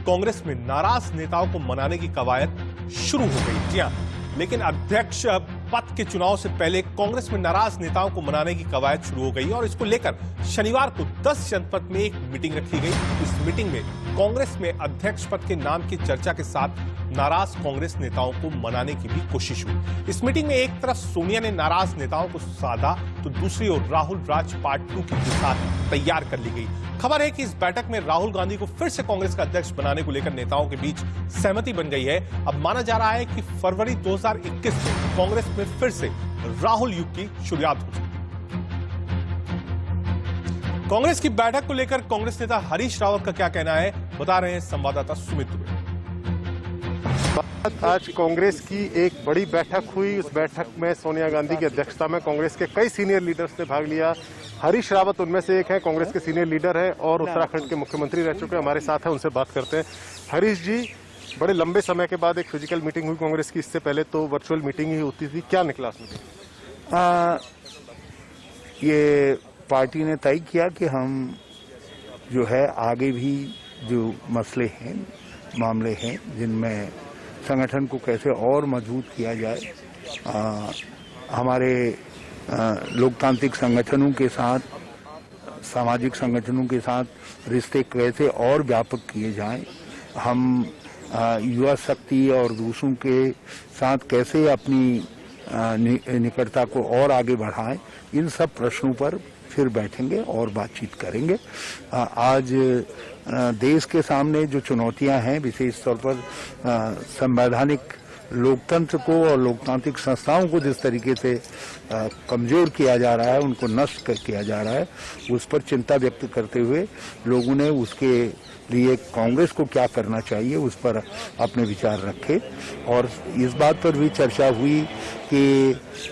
कांग्रेस में नाराज नेताओं को मनाने की कवायद शुरू हो गई। जी हां, लेकिन अध्यक्ष पद के चुनाव से पहले कांग्रेस में नाराज नेताओं को मनाने की कवायद शुरू हो गई और इसको लेकर शनिवार को 10 जनपद में एक मीटिंग रखी गई। इस मीटिंग में कांग्रेस में अध्यक्ष पद के नाम की चर्चा के साथ नाराज कांग्रेस नेताओं को मनाने की भी कोशिश हुई। इस मीटिंग में एक तरफ सोनिया ने नाराज नेताओं को साधा तो दूसरी ओर राहुल राज पार्ट 2 की साथ तैयार कर ली गई। खबर है कि इस बैठक में राहुल गांधी को फिर से कांग्रेस का अध्यक्ष बनाने को लेकर नेताओं के बीच सहमति बन गई है। अब माना जा रहा है कि फरवरी 2021 में कांग्रेस में फिर से राहुल युग की शुरुआत हो सकती है। कांग्रेस की बैठक को लेकर कांग्रेस नेता हरीश रावत का क्या कहना है, बता रहे हैं संवाददाता सुमित दुबे। आज कांग्रेस की एक बड़ी बैठक हुई। उस बैठक में सोनिया गांधी की अध्यक्षता में कांग्रेस के कई सीनियर लीडर्स ने भाग लिया। हरीश रावत उनमें से एक है, कांग्रेस के सीनियर लीडर है और उत्तराखंड के मुख्यमंत्री रह चुके हैं, हमारे साथ हैं, उनसे बात करते हैं। हरीश जी, बड़े लंबे समय के बाद एक फिजिकल मीटिंग हुई कांग्रेस की, इससे पहले तो वर्चुअल मीटिंग ही होती थी, क्या निकला उसमें? ये पार्टी ने तय किया कि हम जो है आगे भी जो मसले हैं, मामले हैं जिनमें संगठन को कैसे और मजबूत किया जाए, हमारे लोकतांत्रिक संगठनों के साथ, सामाजिक संगठनों के साथ रिश्ते कैसे और व्यापक किए जाएं, हम युवा शक्ति और दूसरों के साथ कैसे अपनी निकटता को और आगे बढ़ाएं, इन सब प्रश्नों पर फिर बैठेंगे और बातचीत करेंगे। आज देश के सामने जो चुनौतियां हैं, विशेष तौर पर संवैधानिक लोकतंत्र को और लोकतांत्रिक संस्थाओं को जिस तरीके से कमजोर किया जा रहा है, उनको नष्ट किया जा रहा है, उस पर चिंता व्यक्त करते हुए लोगों ने उसके लिए कांग्रेस को क्या करना चाहिए उस पर अपने विचार रखे। और इस बात पर भी चर्चा हुई कि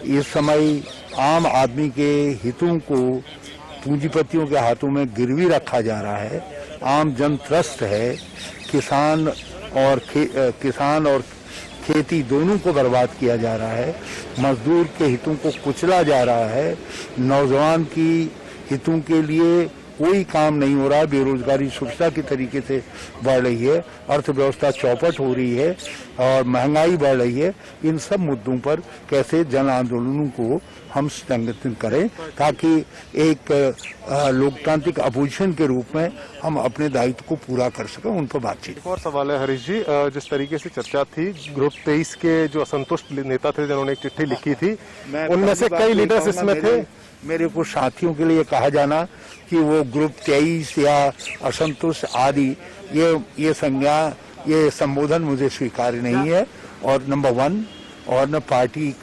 इस समय आम आदमी के हितों को पूंजीपतियों के हाथों में गिरवी रखा जा रहा है, आम जन त्रस्त है, किसान और खेती दोनों को बर्बाद किया जा रहा है, मजदूर के हितों को कुचला जा रहा है, नौजवान की हितों के लिए कोई काम नहीं हो रहा है, बेरोजगारी सुरक्षा की तरीके से बढ़ रही है, अर्थव्यवस्था चौपट हो रही है और महंगाई बढ़ रही है। इन सब मुद्दों पर कैसे जन आंदोलनों को हम संगठित करें ताकि एक लोकतांत्रिक अपोजिशन के रूप में हम अपने दायित्व को पूरा कर सकें, उन पर बातचीत। एक और सवाल है हरीश जी, जिस तरीके से चर्चा थी, ग्रुप 23 के जो असंतुष्ट नेता थे जिन्होंने एक चिट्ठी लिखी थी, उनमें से कई लीडर्स इसमें थे। मेरे कुछ साथियों के लिए कहा जाना कि वो ग्रुप 23 या असंतुष्ट आदि ये संज्ञा, ये संबोधन मुझे स्वीकार्य नहीं है और नंबर 1 और न पार्टी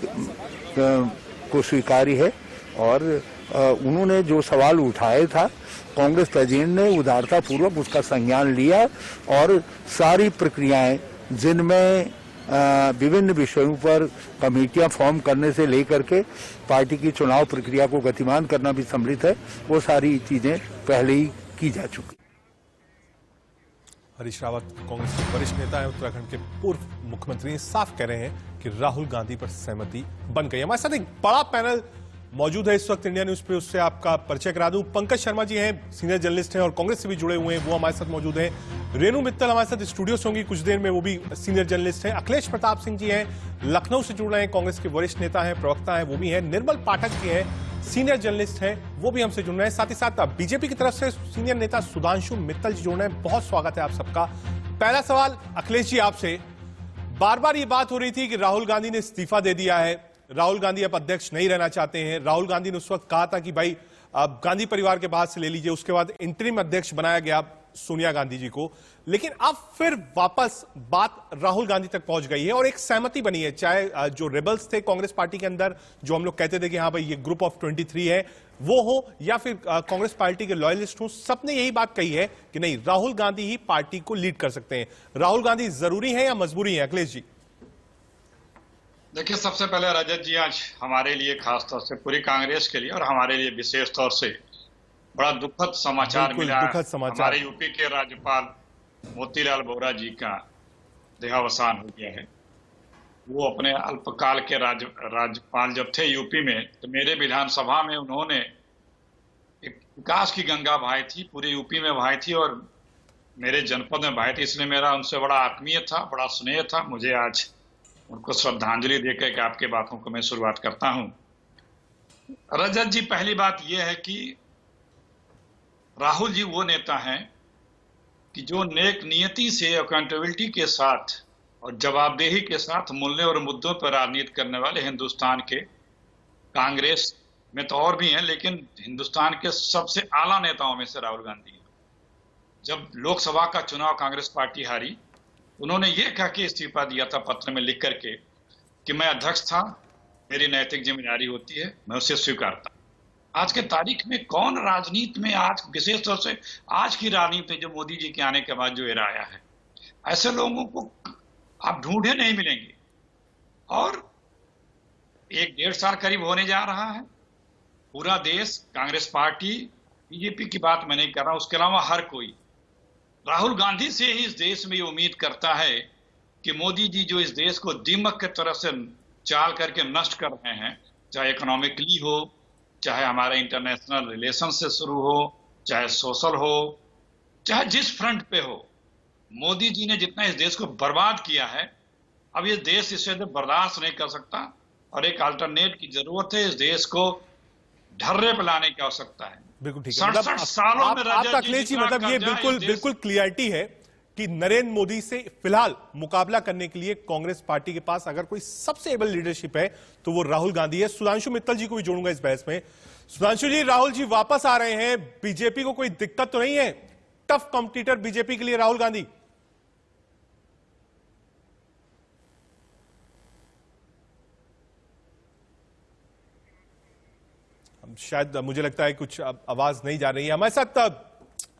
को स्वीकार्य है। और उन्होंने जो सवाल उठाया था, कांग्रेस प्रेसिडेंट ने उदारता पूर्वक उसका संज्ञान लिया और सारी प्रक्रियाएं जिनमें विभिन्न विषयों पर कमेटियां फॉर्म करने से लेकर के पार्टी की चुनाव प्रक्रिया को गतिमान करना भी सम्मिलित है, वो सारी चीजें पहले ही की जा चुकी। हरीश रावत कांग्रेस के वरिष्ठ नेता हैं, उत्तराखंड के पूर्व मुख्यमंत्री, साफ कह रहे हैं कि राहुल गांधी पर सहमति बन गई। हमारे साथ एक बड़ा पैनल मौजूद है इस वक्त इंडिया न्यूज पे, उससे आपका परिचय करा दूं। पंकज शर्मा जी हैं, सीनियर जर्नलिस्ट हैं और कांग्रेस से भी जुड़े हुए हैं, वो हमारे साथ मौजूद हैं। रेणु मित्तल हमारे साथ स्टूडियो से होंगी कुछ देर में, वो भी सीनियर जर्नलिस्ट हैं। अखिलेश प्रताप सिंह जी हैं, लखनऊ से जुड़ रहे हैं, कांग्रेस के वरिष्ठ नेता हैं, प्रवक्ता हैं, वो भी हैं। निर्मल पाठक जी हैं, सीनियर जर्नलिस्ट हैं, वो भी हमसे जुड़ रहे हैं। साथ ही साथ बीजेपी की तरफ से सीनियर नेता सुधांशु मित्तल जी जुड़ रहे हैं। बहुत स्वागत है आप सबका। पहला सवाल अखिलेश जी आपसे, बार बार ये बात हो रही थी कि राहुल गांधी ने इस्तीफा दे दिया है, राहुल गांधी अब अध्यक्ष नहीं रहना चाहते हैं। राहुल गांधी ने उस वक्त कहा था कि भाई अब गांधी परिवार के बाद से ले लीजिए, उसके बाद इंटरिम अध्यक्ष बनाया गया सोनिया गांधी जी को, लेकिन अब फिर वापस बात राहुल गांधी तक पहुंच गई है और एक सहमति बनी है। चाहे जो रेबल्स थे कांग्रेस पार्टी के अंदर, जो हम लोग कहते थे कि हाँ भाई ये ग्रुप ऑफ 23 है, वो हो या फिर कांग्रेस पार्टी के लॉयलिस्ट हो, सबने यही बात कही है कि नहीं, राहुल गांधी ही पार्टी को लीड कर सकते हैं। राहुल गांधी जरूरी है या मजबूरी है? अखिलेश जी। देखिए, सबसे पहले रजत जी, आज हमारे लिए खास तौर से पूरी कांग्रेस के लिए और हमारे लिए विशेष तौर से बड़ा दुखद समाचार मिला। हमारे यूपी के राज्यपाल मोतीलाल वोरा जी का देहावसान हो गया है। वो अपने अल्पकाल के राज्यपाल जब थे यूपी में, तो मेरे विधानसभा में उन्होंने एक विकास की गंगा बहाई थी, पूरे यूपी में बहाई थी और मेरे जनपद में भाई थे, इसलिए मेरा उनसे बड़ा आत्मीय था, बड़ा स्नेह था। मुझे आज उनको श्रद्धांजलि देकर के आपके बातों को मैं शुरुआत करता हूं। रजत जी, पहली बात यह है कि राहुल जी वो नेता हैं कि जो नेक नियति से, अकाउंटेबिलिटी के साथ और जवाबदेही के साथ मूल्य और मुद्दों पर राजनीति करने वाले हिंदुस्तान के, कांग्रेस में तो और भी हैं, लेकिन हिंदुस्तान के सबसे आला नेताओं में से राहुल गांधी हैं। जब लोकसभा का चुनाव कांग्रेस पार्टी हारी, उन्होंने ये कह के इस्तीफा दिया था पत्र में लिख करके कि मैं अध्यक्ष था, मेरी नैतिक जिम्मेदारी होती है, मैं उसे स्वीकारता। आज के तारीख में कौन राजनीति में, आज विशेष तौर से आज की राजनीति में जो मोदी जी के आने के बाद जो एरा आया है, ऐसे लोगों को आप ढूंढे नहीं मिलेंगे। और 1-1.5 साल करीब होने जा रहा है, पूरा देश, कांग्रेस पार्टी, बीजेपी की बात मैं नहीं कर रहा हूं, उसके अलावा हर कोई राहुल गांधी से ही इस देश में ये उम्मीद करता है कि मोदी जी जो इस देश को दीमक की तरह से चाल करके नष्ट कर रहे हैं, चाहे इकोनॉमिकली हो, चाहे हमारे इंटरनेशनल रिलेशन से शुरू हो, चाहे सोशल हो, चाहे जिस फ्रंट पे हो, मोदी जी ने जितना इस देश को बर्बाद किया है, अब ये देश इसे बर्दाश्त नहीं कर सकता और एक अल्टरनेट की जरूरत है। इस देश को ढर्रे पे लाने की आवश्यकता है। बिल्कुल ठीक है। 67 सालों में आप अखिलेश जी, मतलब ये बिल्कुल क्लियरिटी है कि नरेंद्र मोदी से फिलहाल मुकाबला करने के लिए कांग्रेस पार्टी के पास अगर कोई सबसे एबल लीडरशिप है तो वो राहुल गांधी है। सुधांशु मित्तल जी को भी जोड़ूंगा इस बहस में। सुधांशु जी, राहुल जी वापस आ रहे हैं, बीजेपी को कोई दिक्कत तो नहीं है? टफ कॉम्पिटिटर बीजेपी के लिए राहुल गांधी। शायद मुझे लगता है कुछ आवाज नहीं जा रही है। हमारे साथ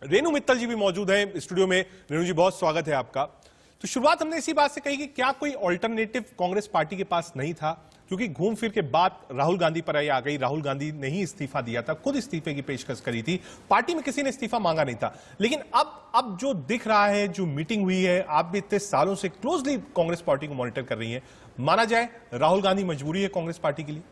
रेणु मित्तल जी भी मौजूद हैं स्टूडियो में। रेणु जी, बहुत स्वागत है आपका। तो शुरुआत हमने इसी बात से कही कि क्या कोई ऑल्टरनेटिव कांग्रेस पार्टी के पास नहीं था, क्योंकि घूम फिर के बात राहुल गांधी पर आ गई। राहुल गांधी ने ही इस्तीफा दिया था, खुद इस्तीफे की पेशकश करी थी, पार्टी में किसी ने इस्तीफा मांगा नहीं था। लेकिन अब जो दिख रहा है, जो मीटिंग हुई है, आप भी इतने सालों से क्लोजली कांग्रेस पार्टी को मॉनिटर कर रही है, माना जाए राहुल गांधी मजबूरी है कांग्रेस पार्टी के लिए?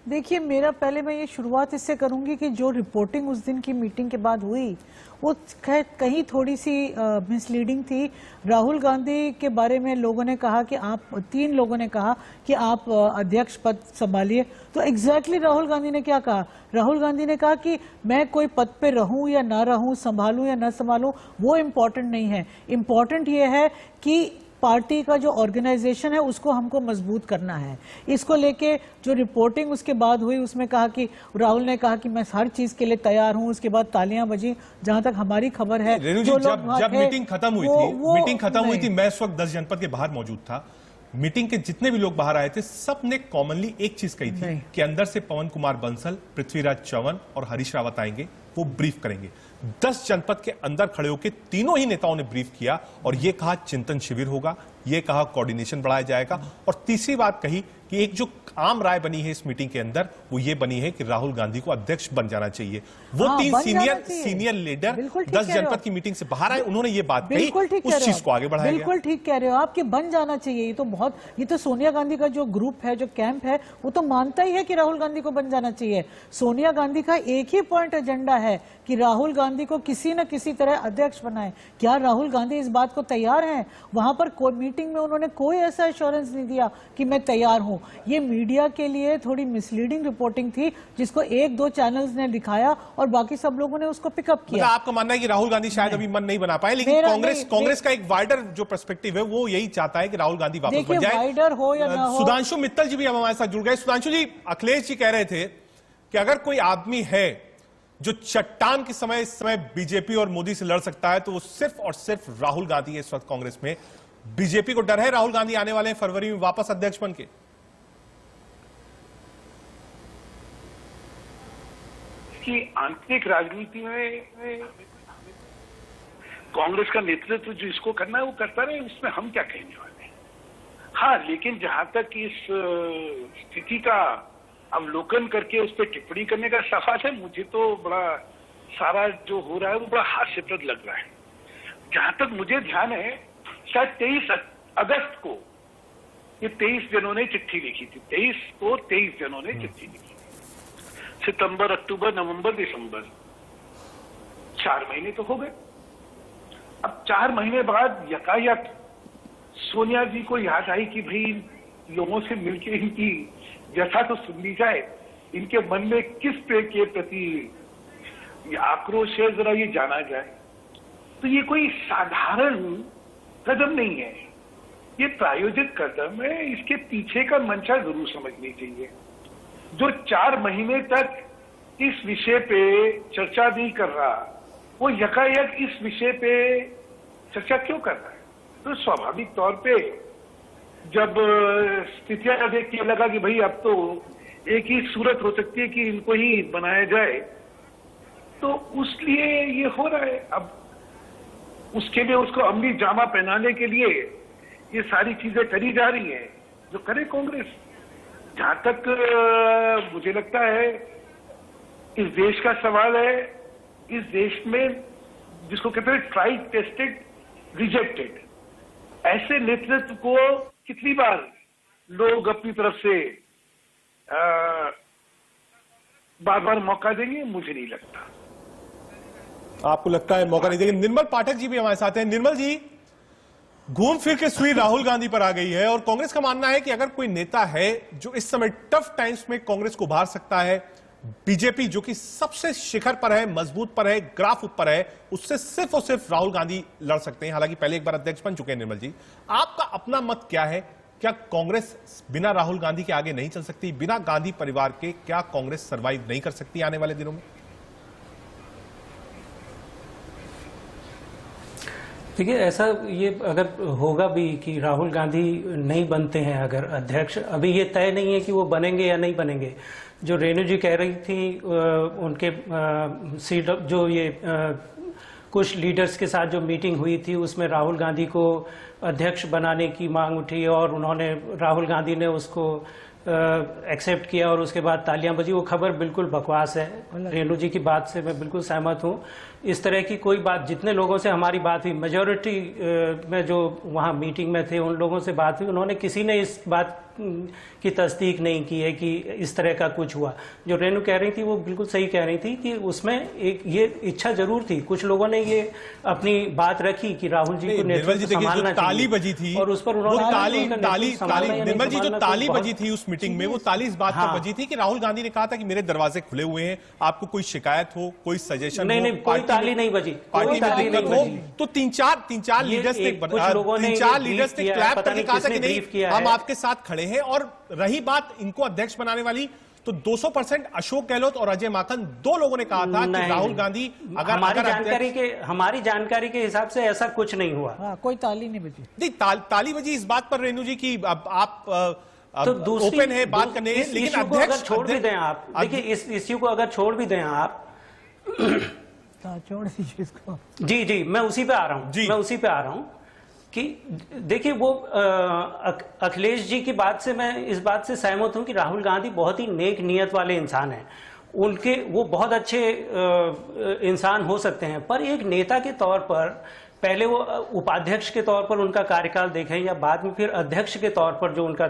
देखिए, पहले मैं ये शुरुआत इससे करूंगी कि जो रिपोर्टिंग उस दिन की मीटिंग के बाद हुई वो कहीं थोड़ी सी मिसलीडिंग थी। राहुल गांधी के बारे में लोगों ने कहा कि तीन लोगों ने कहा कि आप अध्यक्ष पद संभालिए। तो एग्जैक्टली राहुल गांधी ने क्या कहा? राहुल गांधी ने कहा कि मैं कोई पद पे रहूं या ना रहूं, संभालूं या ना संभालूं, वो इम्पोर्टेंट नहीं है। इम्पोर्टेंट ये है कि पार्टी का जो ऑर्गेनाइजेशन है उसको हमको मजबूत करना है। इसको लेके जो रिपोर्टिंग उसके बाद हुई, उसमें कहा कि राहुल ने कहा कि मैं हर चीज के लिए तैयार हूं। उसके बाद तालियां बजी। जहां तक हमारी खबर है, जब मीटिंग खत्म हुई थी, मैं उस वक्त 10 जनपद के बाहर मौजूद था। मीटिंग के जितने भी लोग बाहर आए थे, सब ने कॉमनली एक चीज कही थी कि अंदर से पवन कुमार बंसल, पृथ्वीराज चौहान और हरीश रावत आएंगे, वो ब्रीफ करेंगे। 10 जनपद के अंदर खड़े होकर तीनों ही नेताओं ने ब्रीफ किया और यह कहा चिंतन शिविर होगा, यह कहा कोऑर्डिनेशन बढ़ाया जाएगा, और तीसरी बात कही कि एक जो आम राय बनी है इस मीटिंग के अंदर, वो ये बनी है कि राहुल गांधी को अध्यक्ष बन जाना चाहिए। वो तीन सीनियर लीडर 10 जनपद की मीटिंग से बाहर आए, उन्होंने ये बात कही, उस चीज को आगे बढ़ाया। बिल्कुल ठीक कह रहे हो आप कि बन जाना चाहिए। ये तो सोनिया गांधी का जो ग्रुप है, जो कैंप है, वो तो मानता ही है कि राहुल गांधी को बन जाना चाहिए। सोनिया गांधी का एक ही पॉइंट एजेंडा है कि राहुल गांधी को किसी न किसी तरह अध्यक्ष बनाए। क्या राहुल गांधी इस बात को तैयार हैं? वहां पर कोई मीटिंग में उन्होंने कोई ऐसा एश्योरेंस नहीं दिया कि मैं तैयार हूं। ये मीडिया के लिए थोड़ी मिसलीडिंग रिपोर्टिंग थी, जिसको 1-2 चैनल्स ने दिखाया और बाकी सब लोगों ने उसको पिकअप किया। मतलब आपका मानना है कि राहुल गांधी शायद अभी मन नहीं बना पाए, लेकिन कांग्रेस का एक वाइडर जो पर्सपेक्टिव है वो यही चाहता है कि राहुल गांधी वापस बन जाए। वाइडर हो या ना हो। सुधांशु मित्तल जी भी हमारे साथ जुड़ गए। सुधांशु जी, अखिलेश जी कह रहे थे कि अगर कोई आदमी है जो चट्टान के इस समय बीजेपी और मोदी से लड़ सकता है, तो वो सिर्फ और सिर्फ राहुल गांधी है इस वक्त कांग्रेस में। बीजेपी को डर है राहुल गांधी आने वाले हैं फरवरी में वापस अध्यक्ष बन के। आंतरिक राजनीति में कांग्रेस का नेतृत्व जो इसको करना है वो करता रहे, उसमें हम क्या कहने वाले हैं। हाँ, लेकिन जहां तक इस स्थिति का अवलोकन करके उस पर टिप्पणी करने का सवाल है, मुझे तो बड़ा सारा जो हो रहा है वो बड़ा हास्यप्रद लग रहा है। जहां तक मुझे ध्यान है, शायद 23 अगस्त को ये 23 जनों ने चिट्ठी लिखी थी। 23 जनों ने चिट्ठी लिखी। सितंबर, अक्टूबर, नवंबर, दिसंबर, 4 महीने तो हो गए। अब 4 महीने बाद यकायक सोनिया जी को याद आई कि भाई लोगों से मिलके इनकी व्यथा तो सुन ली जाए, इनके मन में किस पे के प्रति ये आक्रोश है जरा ये जाना जाए। तो ये कोई साधारण कदम नहीं है, ये प्रायोजित कदम है। इसके पीछे का मंशा जरूर समझनी चाहिए। जो 4 महीने तक इस विषय पे चर्चा नहीं कर रहा, वो यकायक इस विषय पे चर्चा क्यों कर रहा है? तो स्वाभाविक तौर पे जब स्थितियां देख के लगा कि भाई अब तो एक ही सूरत हो सकती है कि इनको ही बनाया जाए, तो उसलिए ये हो रहा है। अब उसके लिए उसको अमली जामा पहनाने के लिए ये सारी चीजें करी जा रही हैं, जो करे कांग्रेस। जहां तक मुझे लगता है इस देश का सवाल है, इस देश में जिसको कहते हैं ट्राइड टेस्टेड रिजेक्टेड, ऐसे नेतृत्व को कितनी बार लोग अपनी तरफ से बार बार मौका देंगे? मुझे नहीं लगता। आपको लगता है मौका नहीं देंगे? निर्मल पाठक जी भी हमारे साथ हैं। निर्मल जी, घूम फिर के सुई राहुल गांधी पर आ गई है और कांग्रेस का मानना है कि अगर कोई नेता है जो इस समय टफ टाइम्स में कांग्रेस को उभार सकता है, बीजेपी जो कि सबसे शिखर पर है, मजबूत पर है, ग्राफ ऊपर है, उससे सिर्फ और सिर्फ राहुल गांधी लड़ सकते हैं। हालांकि पहले एक बार अध्यक्ष बन चुके हैं। निर्मल जी, आपका अपना मत क्या है? क्या कांग्रेस बिना राहुल गांधी के आगे नहीं चल सकती? बिना गांधी परिवार के क्या कांग्रेस सर्वाइव नहीं कर सकती आने वाले दिनों में? देखिए, ऐसा ये अगर होगा भी कि राहुल गांधी नहीं बनते हैं अगर अध्यक्ष, अभी ये तय नहीं है कि वो बनेंगे या नहीं बनेंगे। जो रेणु जी कह रही थी उनके सीट जो ये कुछ लीडर्स के साथ जो मीटिंग हुई थी उसमें राहुल गांधी को अध्यक्ष बनाने की मांग उठी और उन्होंने राहुल गांधी ने उसको एक्सेप्ट किया और उसके बाद तालियां बजी। वो खबर बिल्कुल बकवास है। रेणु जी की बात से मैं बिल्कुल सहमत हूँ। इस तरह की कोई बात, जितने लोगों से हमारी बात हुई, मेजॉरिटी में जो वहाँ मीटिंग में थे उन लोगों से बात हुई, उन्होंने किसी ने इस बात की तस्दीक नहीं की है कि इस तरह का कुछ हुआ। जो रेणु कह रही थी वो बिल्कुल सही कह रही थी कि उसमें एक ये इच्छा जरूर थी। कुछ लोगों ने ये अपनी बात रखी कि राहुल जी को नेतृत्व संभालना चाहिए। ताली बजी थी और उस पर उन्होंने निर्मल जी, जो ताली बजी थी उस मीटिंग में, वो ताली इस बात पर बजी थी कि राहुल गांधी ने कहा था कि मेरे दरवाजे खुले हुए हैं, आपको कोई शिकायत हो, कोई सजेशन? नहीं, कोई ताली नहीं बजी, पार्टी में दिक्कत हो तो तीन चार लीडर्स ने क्लैप करके कहा था कि नहीं, हम आपके साथ खड़े हैं। और रही बात इनको अध्यक्ष बनाने वाली, तो 200% अशोक गहलोत और अजय माकन, 2 लोगों ने कहा था कि राहुल गांधी अगर हमारी जानकारी के हिसाब से ऐसा कुछ नहीं हुआ। कोई ताली नहीं बजी। नहीं, ताली बजी इस बात पर रेणु जी की आप तो ओपन है बात करने, लेकिन अध्यक्ष छोड़ भी दें आप। देखिए, इस इश्यू को अगर छोड़ भी दें आप, छोड़ दीजिए इसको। जी, मैं उसी पे आ रहा हूं कि देखिए, वो अखिलेश जी की बात से मैं इस बात से सहमत हूं कि राहुल गांधी बहुत ही नेक नियत वाले इंसान हैं। वो बहुत अच्छे इंसान हो सकते हैं, पर एक नेता के तौर पर पहले वो उपाध्यक्ष के तौर पर उनका कार्यकाल देखें या बाद में फिर अध्यक्ष के तौर पर जो उनका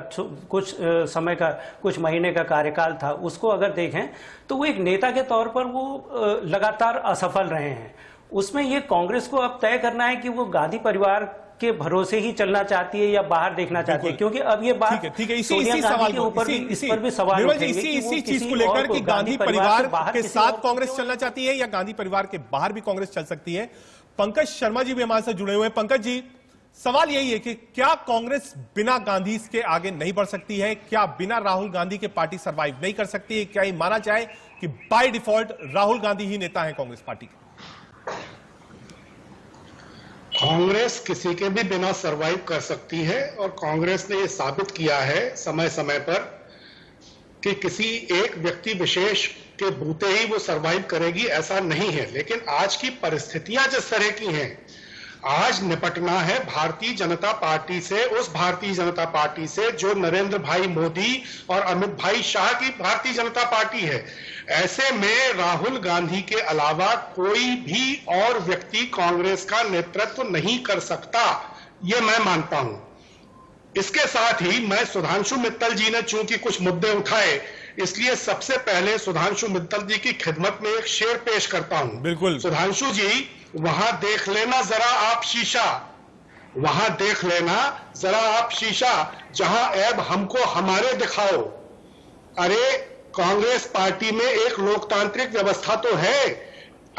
कुछ समय का, कुछ महीने का कार्यकाल था, उसको अगर देखें तो वो एक नेता के तौर पर वो लगातार असफल रहे हैं। उसमें ये कांग्रेस को अब तय करना है कि वो गांधी परिवार के भरोसे ही चलना चाहती है या बाहर देखना चाहती है, क्योंकि अब ये बात ठीक है, सोनिया गांधी के ऊपर इस पर भी सवाल उठेंगे कि इसी चीज को लेकर कि गांधी परिवार के साथ कांग्रेस चलना चाहती है या गांधी परिवार के बाहर भी कांग्रेस चल सकती है। पंकज शर्मा जी भी हमारे साथ जुड़े हुए हैं। पंकज जी, सवाल यही है कि क्या कांग्रेस बिना गांधी के आगे नहीं बढ़ सकती है? क्या बिना राहुल गांधी के पार्टी सर्वाइव नहीं कर सकती है? क्या ये माना जाए कि बाय डिफॉल्ट राहुल गांधी ही नेता है कांग्रेस पार्टी के? कांग्रेस किसी के भी बिना सरवाइव कर सकती है और कांग्रेस ने यह साबित किया है समय समय पर कि किसी एक व्यक्ति विशेष के बूते ही वो सरवाइव करेगी, ऐसा नहीं है। लेकिन आज की परिस्थितियां जिस तरह की हैं, आज निपटना है भारतीय जनता पार्टी से, उस भारतीय जनता पार्टी से जो नरेंद्र भाई मोदी और अमित भाई शाह की भारतीय जनता पार्टी है। ऐसे में राहुल गांधी के अलावा कोई भी और व्यक्ति कांग्रेस का नेतृत्व नहीं कर सकता, ये मैं मानता हूं। इसके साथ ही मैं सुधांशु मित्तल जी ने चूंकि कुछ मुद्दे उठाए, इसलिए सबसे पहले सुधांशु मित्तल जी की खिदमत में एक शेर पेश करता हूं। बिल्कुल। सुधांशु जी वहां देख लेना जरा आप शीशा, वहां देख लेना जरा आप शीशा, जहां ऐब हमको हमारे दिखाओ। अरे कांग्रेस पार्टी में एक लोकतांत्रिक व्यवस्था तो है।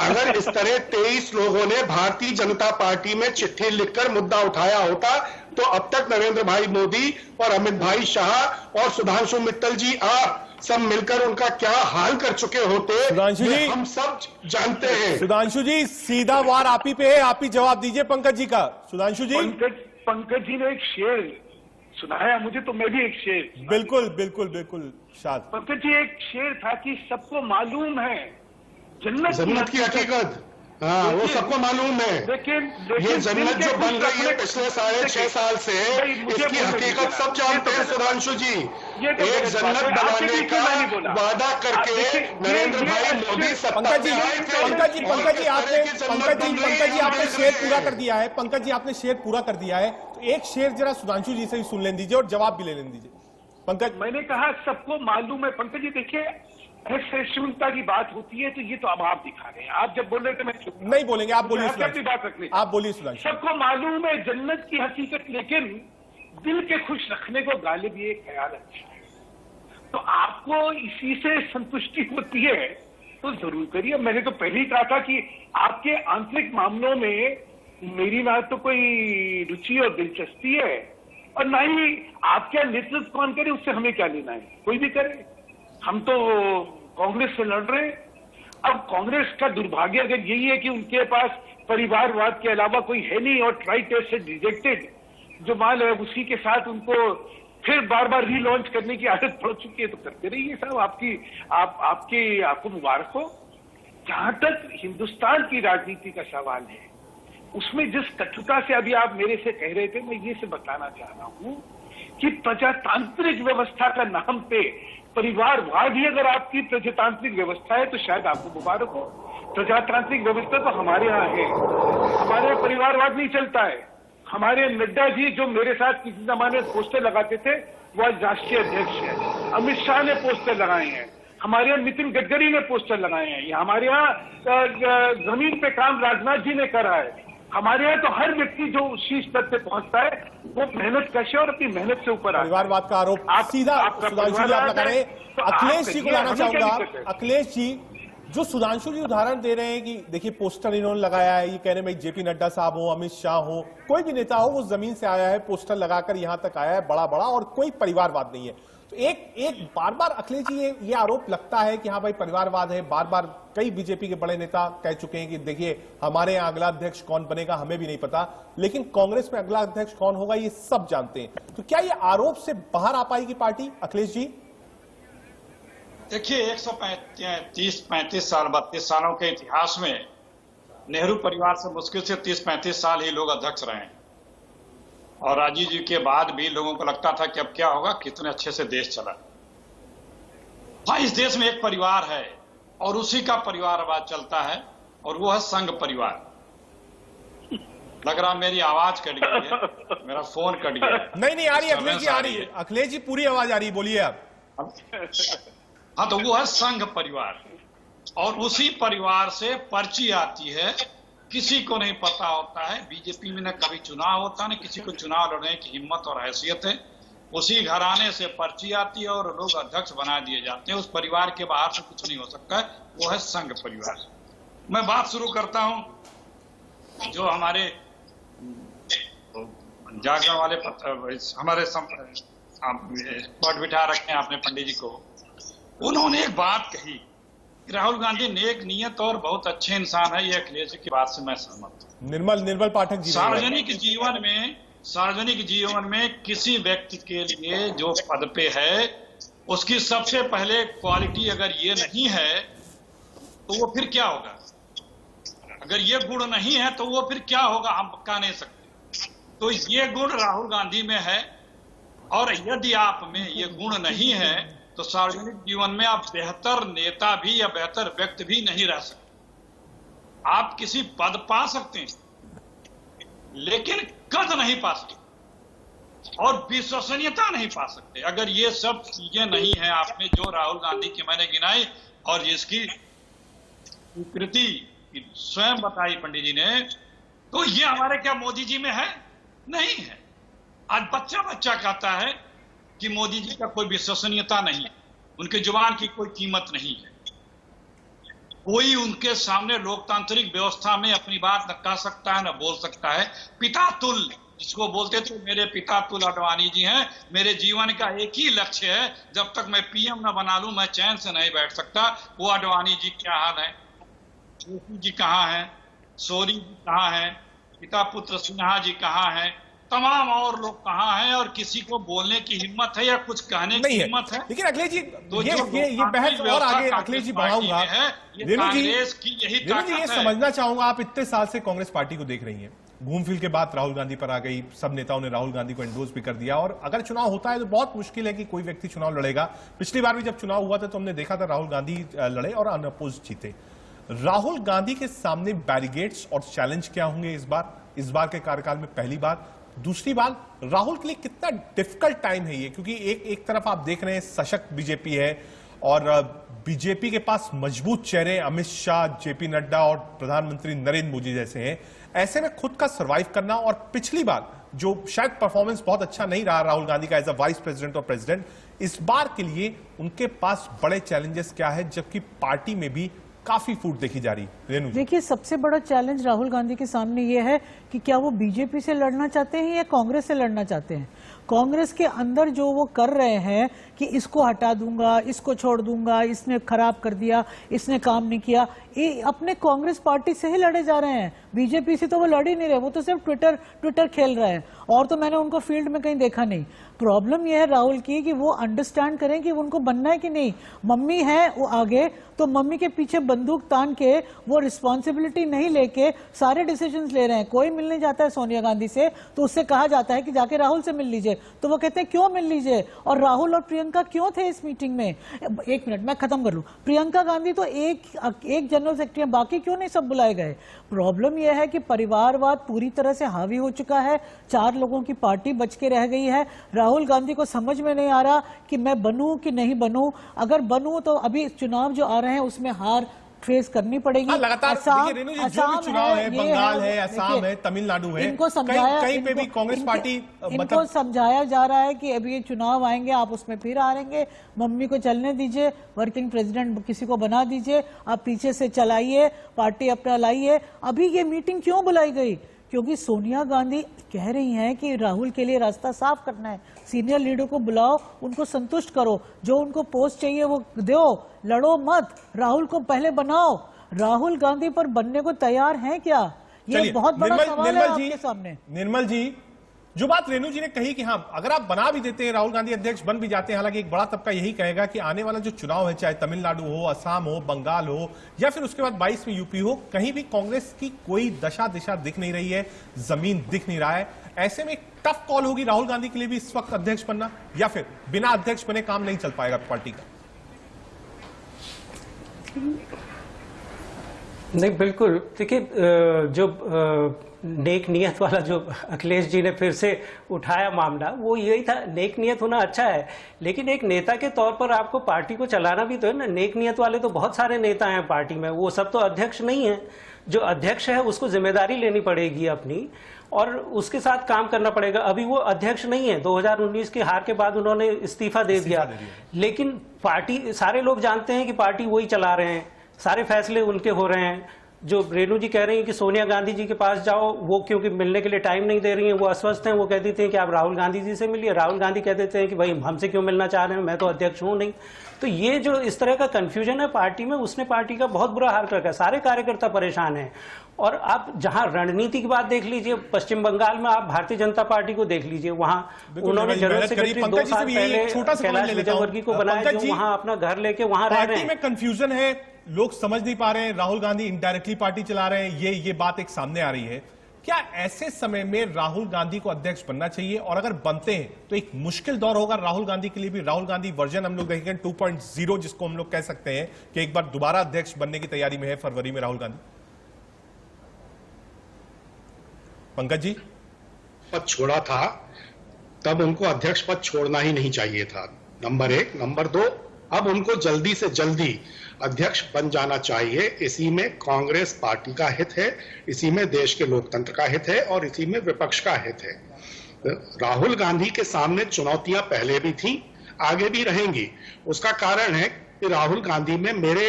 अगर इस तरह 23 लोगों ने भारतीय जनता पार्टी में चिट्ठी लिखकर मुद्दा उठाया होता तो अब तक नरेंद्र भाई मोदी और अमित भाई शाह और सुधांशु मित्तल जी आप सब मिलकर उनका क्या हाल कर चुके होते, सुधांशु जी हम सब जानते हैं। सुधांशु जी सीधा वार आप ही पे है, आप ही जवाब दीजिए पंकज जी का। सुधांशु जी पंकज जी ने एक शेर सुनाया मुझे, तो मैं भी एक शेर। बिल्कुल बिल्कुल बिल्कुल शाद। पंकज जी एक शेर था कि सबको मालूम है जन्नत की हकीकत, हाँ वो सबको मालूम है। लेकिन ये जन्नत जो बन रही है पिछले 6.5 साल से, इसकी हकीकत सब जानते हैं सुधांशु जी। एक जन्नत बनाने का वादा करके नरेंद्र भाई मोदी सत्ता में आए थे। पंकज जी आपने शेर पूरा कर दिया है। पंकज जी आपने शेर पूरा कर दिया है, तो एक शेर जरा सुधांशु जी से ही सुन लेने दीजिए और जवाब भी ले लेने दीजिए। पंकज, मैंने कहा सबको मालूम है। पंकज जी देखिए, असहिष्णुता की बात होती है तो ये तो अब आप दिखा रहे हैं। आप जब बोल रहे थे मैं चुप नहीं बोलेंगे, आप बोलिए अपनी बात रखने। आप बोलिए सुधांशु। सबको मालूम है जन्नत की हकीकत, लेकिन दिल के खुश रखने को गालिब ये ख्याल अच्छा है। तो आपको इसी से संतुष्टि होती है तो जरूर करिए। मैंने तो पहले ही कहा था कि आपके आंतरिक मामलों में मेरी ना तो कोई रुचि और दिलचस्पी है, और ना ही आपका नेतृत्व कौन करे उससे हमें क्या लेना है, कोई भी करे। हम तो कांग्रेस से लड़ रहे हैं। अब कांग्रेस का दुर्भाग्य अगर यही है कि उनके पास परिवारवाद के अलावा कोई है नहीं और ट्राई टेस्ट से रिजेक्टेड जो माल है उसी के साथ उनको फिर बार बार रीलॉन्च करने की आदत पड़ चुकी है, तो करते रहिए साहब। आपको मुबारक हो। जहां तक हिंदुस्तान की राजनीति का सवाल है, उसमें जिस कटुता से अभी आप मेरे से कह रहे थे, मैं ये से बताना चाह रहा हूं कि प्रजातांत्रिक व्यवस्था का नाम पे परिवारवाद ही अगर आपकी प्रजातांत्रिक व्यवस्था है तो शायद आपको मुबारक हो। प्रजातांत्रिक व्यवस्था तो हमारे यहाँ है, हमारे यहाँ परिवारवाद नहीं चलता है। हमारे नड्डा जी जो मेरे साथ किसी जमाने पोस्टर लगाते थे वो आज राष्ट्रीय अध्यक्ष है। अमित शाह ने पोस्टर लगाए हैं, हमारे यहाँ नितिन गडकरी ने पोस्टर लगाए हैं, हमारे यहाँ जमीन पे काम राजनाथ जी ने करा है। हमारे यहाँ तो हर व्यक्ति जो शीर्ष पद पे पहुंचता है वो मेहनत कश और अपनी मेहनत से ऊपर आता है। परिवारवाद का आरोप सीधा सुधांशु जी आप लगा रहे हैं। अखिलेश जी को लाना चाहूंगा। अखिलेश जी, जो सुधांशु जी उदाहरण दे रहे हैं कि देखिए पोस्टर इन्होंने लगाया है, ये कह रहे हैं भाई जेपी नड्डा साहब हो, अमित शाह हो, कोई भी नेता हो, वो जमीन से आया है, पोस्टर लगाकर यहां तक आया है बड़ा बड़ा, और कोई परिवारवाद नहीं है। तो एक बार बार अखिलेश जी ये आरोप लगता है कि हाँ भाई परिवारवाद है। बार बार कई बीजेपी के बड़े नेता कह चुके हैं कि देखिए हमारे यहाँ अगला अध्यक्ष कौन बनेगा हमें भी नहीं पता, लेकिन कांग्रेस में अगला अध्यक्ष कौन होगा ये सब जानते हैं। तो क्या ये आरोप से बाहर आ पाएगी पार्टी, अखिलेश जी? देखिए 135 साल 32 सालों के इतिहास में नेहरू परिवार से मुश्किल से 30-35 साल ही लोग अध्यक्ष रहे हैं, और राजीव जी के बाद भी लोगों को लगता था कि अब क्या होगा, कितने अच्छे से देश चला। हाँ, इस देश में एक परिवार है और उसी का परिवारवाद चलता है, और वो है संघ परिवार। लग रहा मेरी आवाज कट गई है, मेरा फोन कट गया। नहीं आ रही अखिलेश जी, आ रही है अखिलेश जी, पूरी आवाज आ रही है, बोलिए आप। हाँ, तो वो है संघ परिवार, और उसी परिवार से पर्ची आती है। किसी को नहीं पता होता है, बीजेपी में न कभी चुनाव होता है, न किसी को चुनाव लड़ने की हिम्मत और हैसियत है। उसी घराने से पर्ची आती है और लोग अध्यक्ष बना दिए जाते हैं। उस परिवार के बाहर से कुछ नहीं हो सकता है, वो है संघ परिवार। मैं बात शुरू करता हूं जो हमारे जागरण वाले हमारे पट बिठा रखे हैं आपने पंडित जी को। उन्होंने एक बात कही, राहुल गांधी नेक नियत और बहुत अच्छे इंसान है, ये अखिलेश जी की बात से मैं सहमत हूं। निर्मल पाठक जी, सार्वजनिक जीवन में किसी व्यक्ति के लिए जो पद पे है उसकी सबसे पहले क्वालिटी अगर ये नहीं है तो वो फिर क्या होगा? अगर ये गुण नहीं है तो वो फिर क्या होगा, हम कह नहीं सकते। तो ये गुण राहुल गांधी में है, और यदि आप में ये गुण नहीं है तो सार्वजनिक जीवन में आप बेहतर नेता भी या बेहतर व्यक्ति भी नहीं रह सकते। आप किसी पद पा सकते हैं लेकिन कद नहीं पा सकते और विश्वसनीयता नहीं पा सकते। अगर ये सब चीजें नहीं है आप में जो राहुल गांधी की मैंने गिनाई, और जिसकी स्वीकृति स्वयं बताई पंडित जी ने, तो ये हमारे क्या मोदी जी में है? नहीं है। आज बच्चा बच्चा कहता है कि मोदी जी का कोई विश्वसनीयता नहीं है, उनके जुबान की कोई कीमत नहीं है, कोई उनके सामने लोकतांत्रिक व्यवस्था में अपनी बात न कह सकता है न बोल सकता है। पिता तुल्य जिसको बोलते थे, मेरे पिता तुल्य अडवाणी जी हैं, मेरे जीवन का एक ही लक्ष्य है, जब तक मैं पीएम न बना लूं मैं चैन से नहीं बैठ सकता। वो अडवाणी जी क्या हाल है, जोशी जी कहाँ हैं, सोरी जी कहाँ हैं, पिता पुत्र सिन्हा जी कहाँ हैं, तमाम और लोग कहाँ हैं, और किसी को बोलने की हिम्मत है या कुछ कहने की हिम्मत है? लेकिन अखिलेश जी तो ये बहस और आगे अखिलेश जी बढ़ाऊंगा। रेणु जी ये समझना चाहूंगा, आप इतने साल से कांग्रेस पार्टी को देख रही हैं, घूम फिर के बाद राहुल गांधी पर आ गई, सब नेताओं ने राहुल गांधी को एंडोर्स भी कर दिया, और अगर चुनाव होता है तो बहुत मुश्किल है कि कोई व्यक्ति चुनाव लड़ेगा। पिछली बार भी जब चुनाव हुआ था तो हमने देखा था राहुल गांधी लड़े और अनअपोज्ड जीते। राहुल गांधी के सामने बैरिगेड्स और चैलेंज क्या होंगे इस बार के कार्यकाल में? पहली बात। दूसरी बात, राहुल के लिए कितना डिफिकल्ट टाइम है ये, क्योंकि एक तरफ आप देख रहे हैं सशक्त बीजेपी है और बीजेपी के पास मजबूत चेहरे अमित शाह, जेपी नड्डा और प्रधानमंत्री नरेंद्र मोदी जैसे हैं। ऐसे में खुद का सर्वाइव करना, और पिछली बार जो शायद परफॉर्मेंस बहुत अच्छा नहीं रहा राहुल गांधी का एज अ वाइस प्रेसिडेंट और प्रेसिडेंट, इस बार के लिए उनके पास बड़े चैलेंजेस क्या है, जबकि पार्टी में भी काफी फूट देखी जा रही है? देखिए, सबसे बड़ा चैलेंज राहुल गांधी के सामने ये है कि क्या वो बीजेपी से लड़ना चाहते हैं या कांग्रेस से लड़ना चाहते हैं। कांग्रेस के अंदर जो वो कर रहे हैं कि इसको हटा दूंगा, इसको छोड़ दूंगा, इसने खराब कर दिया, इसने काम नहीं किया, ये अपने कांग्रेस पार्टी से ही लड़े जा रहे हैं। बीजेपी से तो वो लड़ ही नहीं रहे, वो तो सिर्फ ट्विटर खेल रहे हैं, और तो मैंने उनको फील्ड में कहीं देखा नहीं। प्रॉब्लम यह है राहुल की कि वो अंडरस्टैंड करें कि उनको बनना है कि नहीं। मम्मी है वो आगे, तो मम्मी के पीछे बंदूक तान के वो रिस्पॉन्सिबिलिटी नहीं लेके सारे डिसीजंस ले रहे हैं। कोई मिलने जाता है सोनिया गांधी से तो उससे कहा जाता है कि जाके राहुल से मिल लीजिए, तो वो कहते हैं क्यों मिल लीजिए, और राहुल और प्रियंका क्यों थे इस मीटिंग में? एक मिनट मैं खत्म कर लूं। प्रियंका गांधी तो एक जनरल सेक्रेटरी, बाकी क्यों नहीं सब बुलाए गए? प्रॉब्लम यह है कि परिवारवाद पूरी तरह से हावी हो चुका है, 4 लोगों की पार्टी बच के रह गई है। राहुल गांधी को समझ में नहीं आ रहा कि मैं बनूं कि नहीं बनूं। अगर बनूं तो अभी चुनाव जो आ रहे हैं उसमें हार फेस करनी पड़ेगी। लगातार रेणु जी, जो भी चुनाव है, बंगाल है, असम है, तमिलनाडु है, इनको समझाया, कहीं पे भी कांग्रेस पार्टी इनको समझाया जा रहा है कि अभी ये चुनाव आएंगे, आप उसमें फिर हारेंगे, मम्मी को चलने दीजिए, वर्किंग प्रेसिडेंट किसी को बना दीजिए, आप पीछे से चलाइए, पार्टी अपना लाइए। अभी ये मीटिंग क्यों बुलाई गई? क्योंकि सोनिया गांधी कह रही हैं कि राहुल के लिए रास्ता साफ करना है, सीनियर लीडर को बुलाओ, उनको संतुष्ट करो, जो उनको पोस्ट चाहिए वो दो, लड़ो मत, राहुल को पहले बनाओ। राहुल गांधी पर बनने को तैयार हैं क्या? ये बहुत बड़ा सवाल है आपके सामने। निर्मल जी, जो बात रेणु जी ने कही कि हाँ, अगर आप बना भी देते हैं, राहुल गांधी अध्यक्ष बन भी जाते हैं, हालांकि एक बड़ा तबका यही कहेगा कि आने वाला जो चुनाव है, चाहे तमिलनाडु हो, असम हो, बंगाल हो, या फिर उसके बाद 22 में यूपी हो, कहीं भी कांग्रेस की कोई दशा दिशा दिख नहीं रही है, जमीन दिख नहीं रहा है। ऐसे में टफ कॉल होगी राहुल गांधी के लिए भी इस वक्त अध्यक्ष बनना, या फिर बिना अध्यक्ष बने काम नहीं चल पाएगा पार्टी का? नहीं, बिल्कुल। देखिए, जो नेक नियत वाला जो अखिलेश जी ने फिर से उठाया मामला, वो यही था। नेक नियत होना अच्छा है, लेकिन एक नेता के तौर पर आपको पार्टी को चलाना भी तो है ना। नेक नियत वाले तो बहुत सारे नेता हैं पार्टी में, वो सब तो अध्यक्ष नहीं है। जो अध्यक्ष है उसको जिम्मेदारी लेनी पड़ेगी अपनी, और उसके साथ काम करना पड़ेगा। अभी वो अध्यक्ष नहीं है, 2019 की हार के बाद उन्होंने इस्तीफा दे दिया, लेकिन पार्टी, सारे लोग जानते हैं कि पार्टी वही चला रहे हैं, सारे फैसले उनके हो रहे हैं। जो रेणु जी कह रही हैं कि सोनिया गांधी जी के पास जाओ, वो क्योंकि मिलने के लिए टाइम नहीं दे रही हैं, वो अस्वस्थ हैं, वो कह देते हैं कि आप राहुल गांधी जी से मिलिए। राहुल गांधी कह देते हैं कि भाई हमसे क्यों मिलना चाह रहे हैं, मैं तो अध्यक्ष हूं नहीं। तो ये जो इस तरह का कंफ्यूजन है पार्टी में, उसने पार्टी का बहुत बुरा हाल कर रखा है। सारे कार्यकर्ता परेशान हैं। और आप जहां रणनीति की बात देख लीजिए, पश्चिम बंगाल में आप भारतीय जनता पार्टी को देख लीजिए, वहां उन्होंने जनरल सेक्रेटरी 2 साल पहले कैलाश विजयवर्गीय को बनाया, जो वहां अपना घर लेके वहां रह रहे हैं। पार्टी में कंफ्यूजन है, लोग समझ नहीं पा रहे हैं, राहुल गांधी इनडायरेक्टली पार्टी चला रहे हैं, ये बात एक सामने आ रही है। क्या ऐसे समय में राहुल गांधी को अध्यक्ष बनना चाहिए? और अगर बनते हैं तो एक मुश्किल दौर होगा राहुल गांधी के लिए भी। राहुल गांधी वर्जन हम लोग देखेंगे 2.0, जिसको हम लोग कह सकते हैं कि एक बार दोबारा अध्यक्ष बनने की तैयारी में है फरवरी में राहुल गांधी। पंकज जी, पद छोड़ा था तब उनको अध्यक्ष पद छोड़ना ही नहीं चाहिए था, नंबर 1। नंबर 2, अब उनको जल्दी से जल्दी अध्यक्ष बन जाना चाहिए। इसी में कांग्रेस पार्टी का हित है, इसी में देश के लोकतंत्र का हित है और इसी में विपक्ष का हित है। राहुल गांधी के सामने चुनौतियां पहले भी थी, आगे भी रहेंगी। उसका कारण है कि राहुल गांधी में मेरे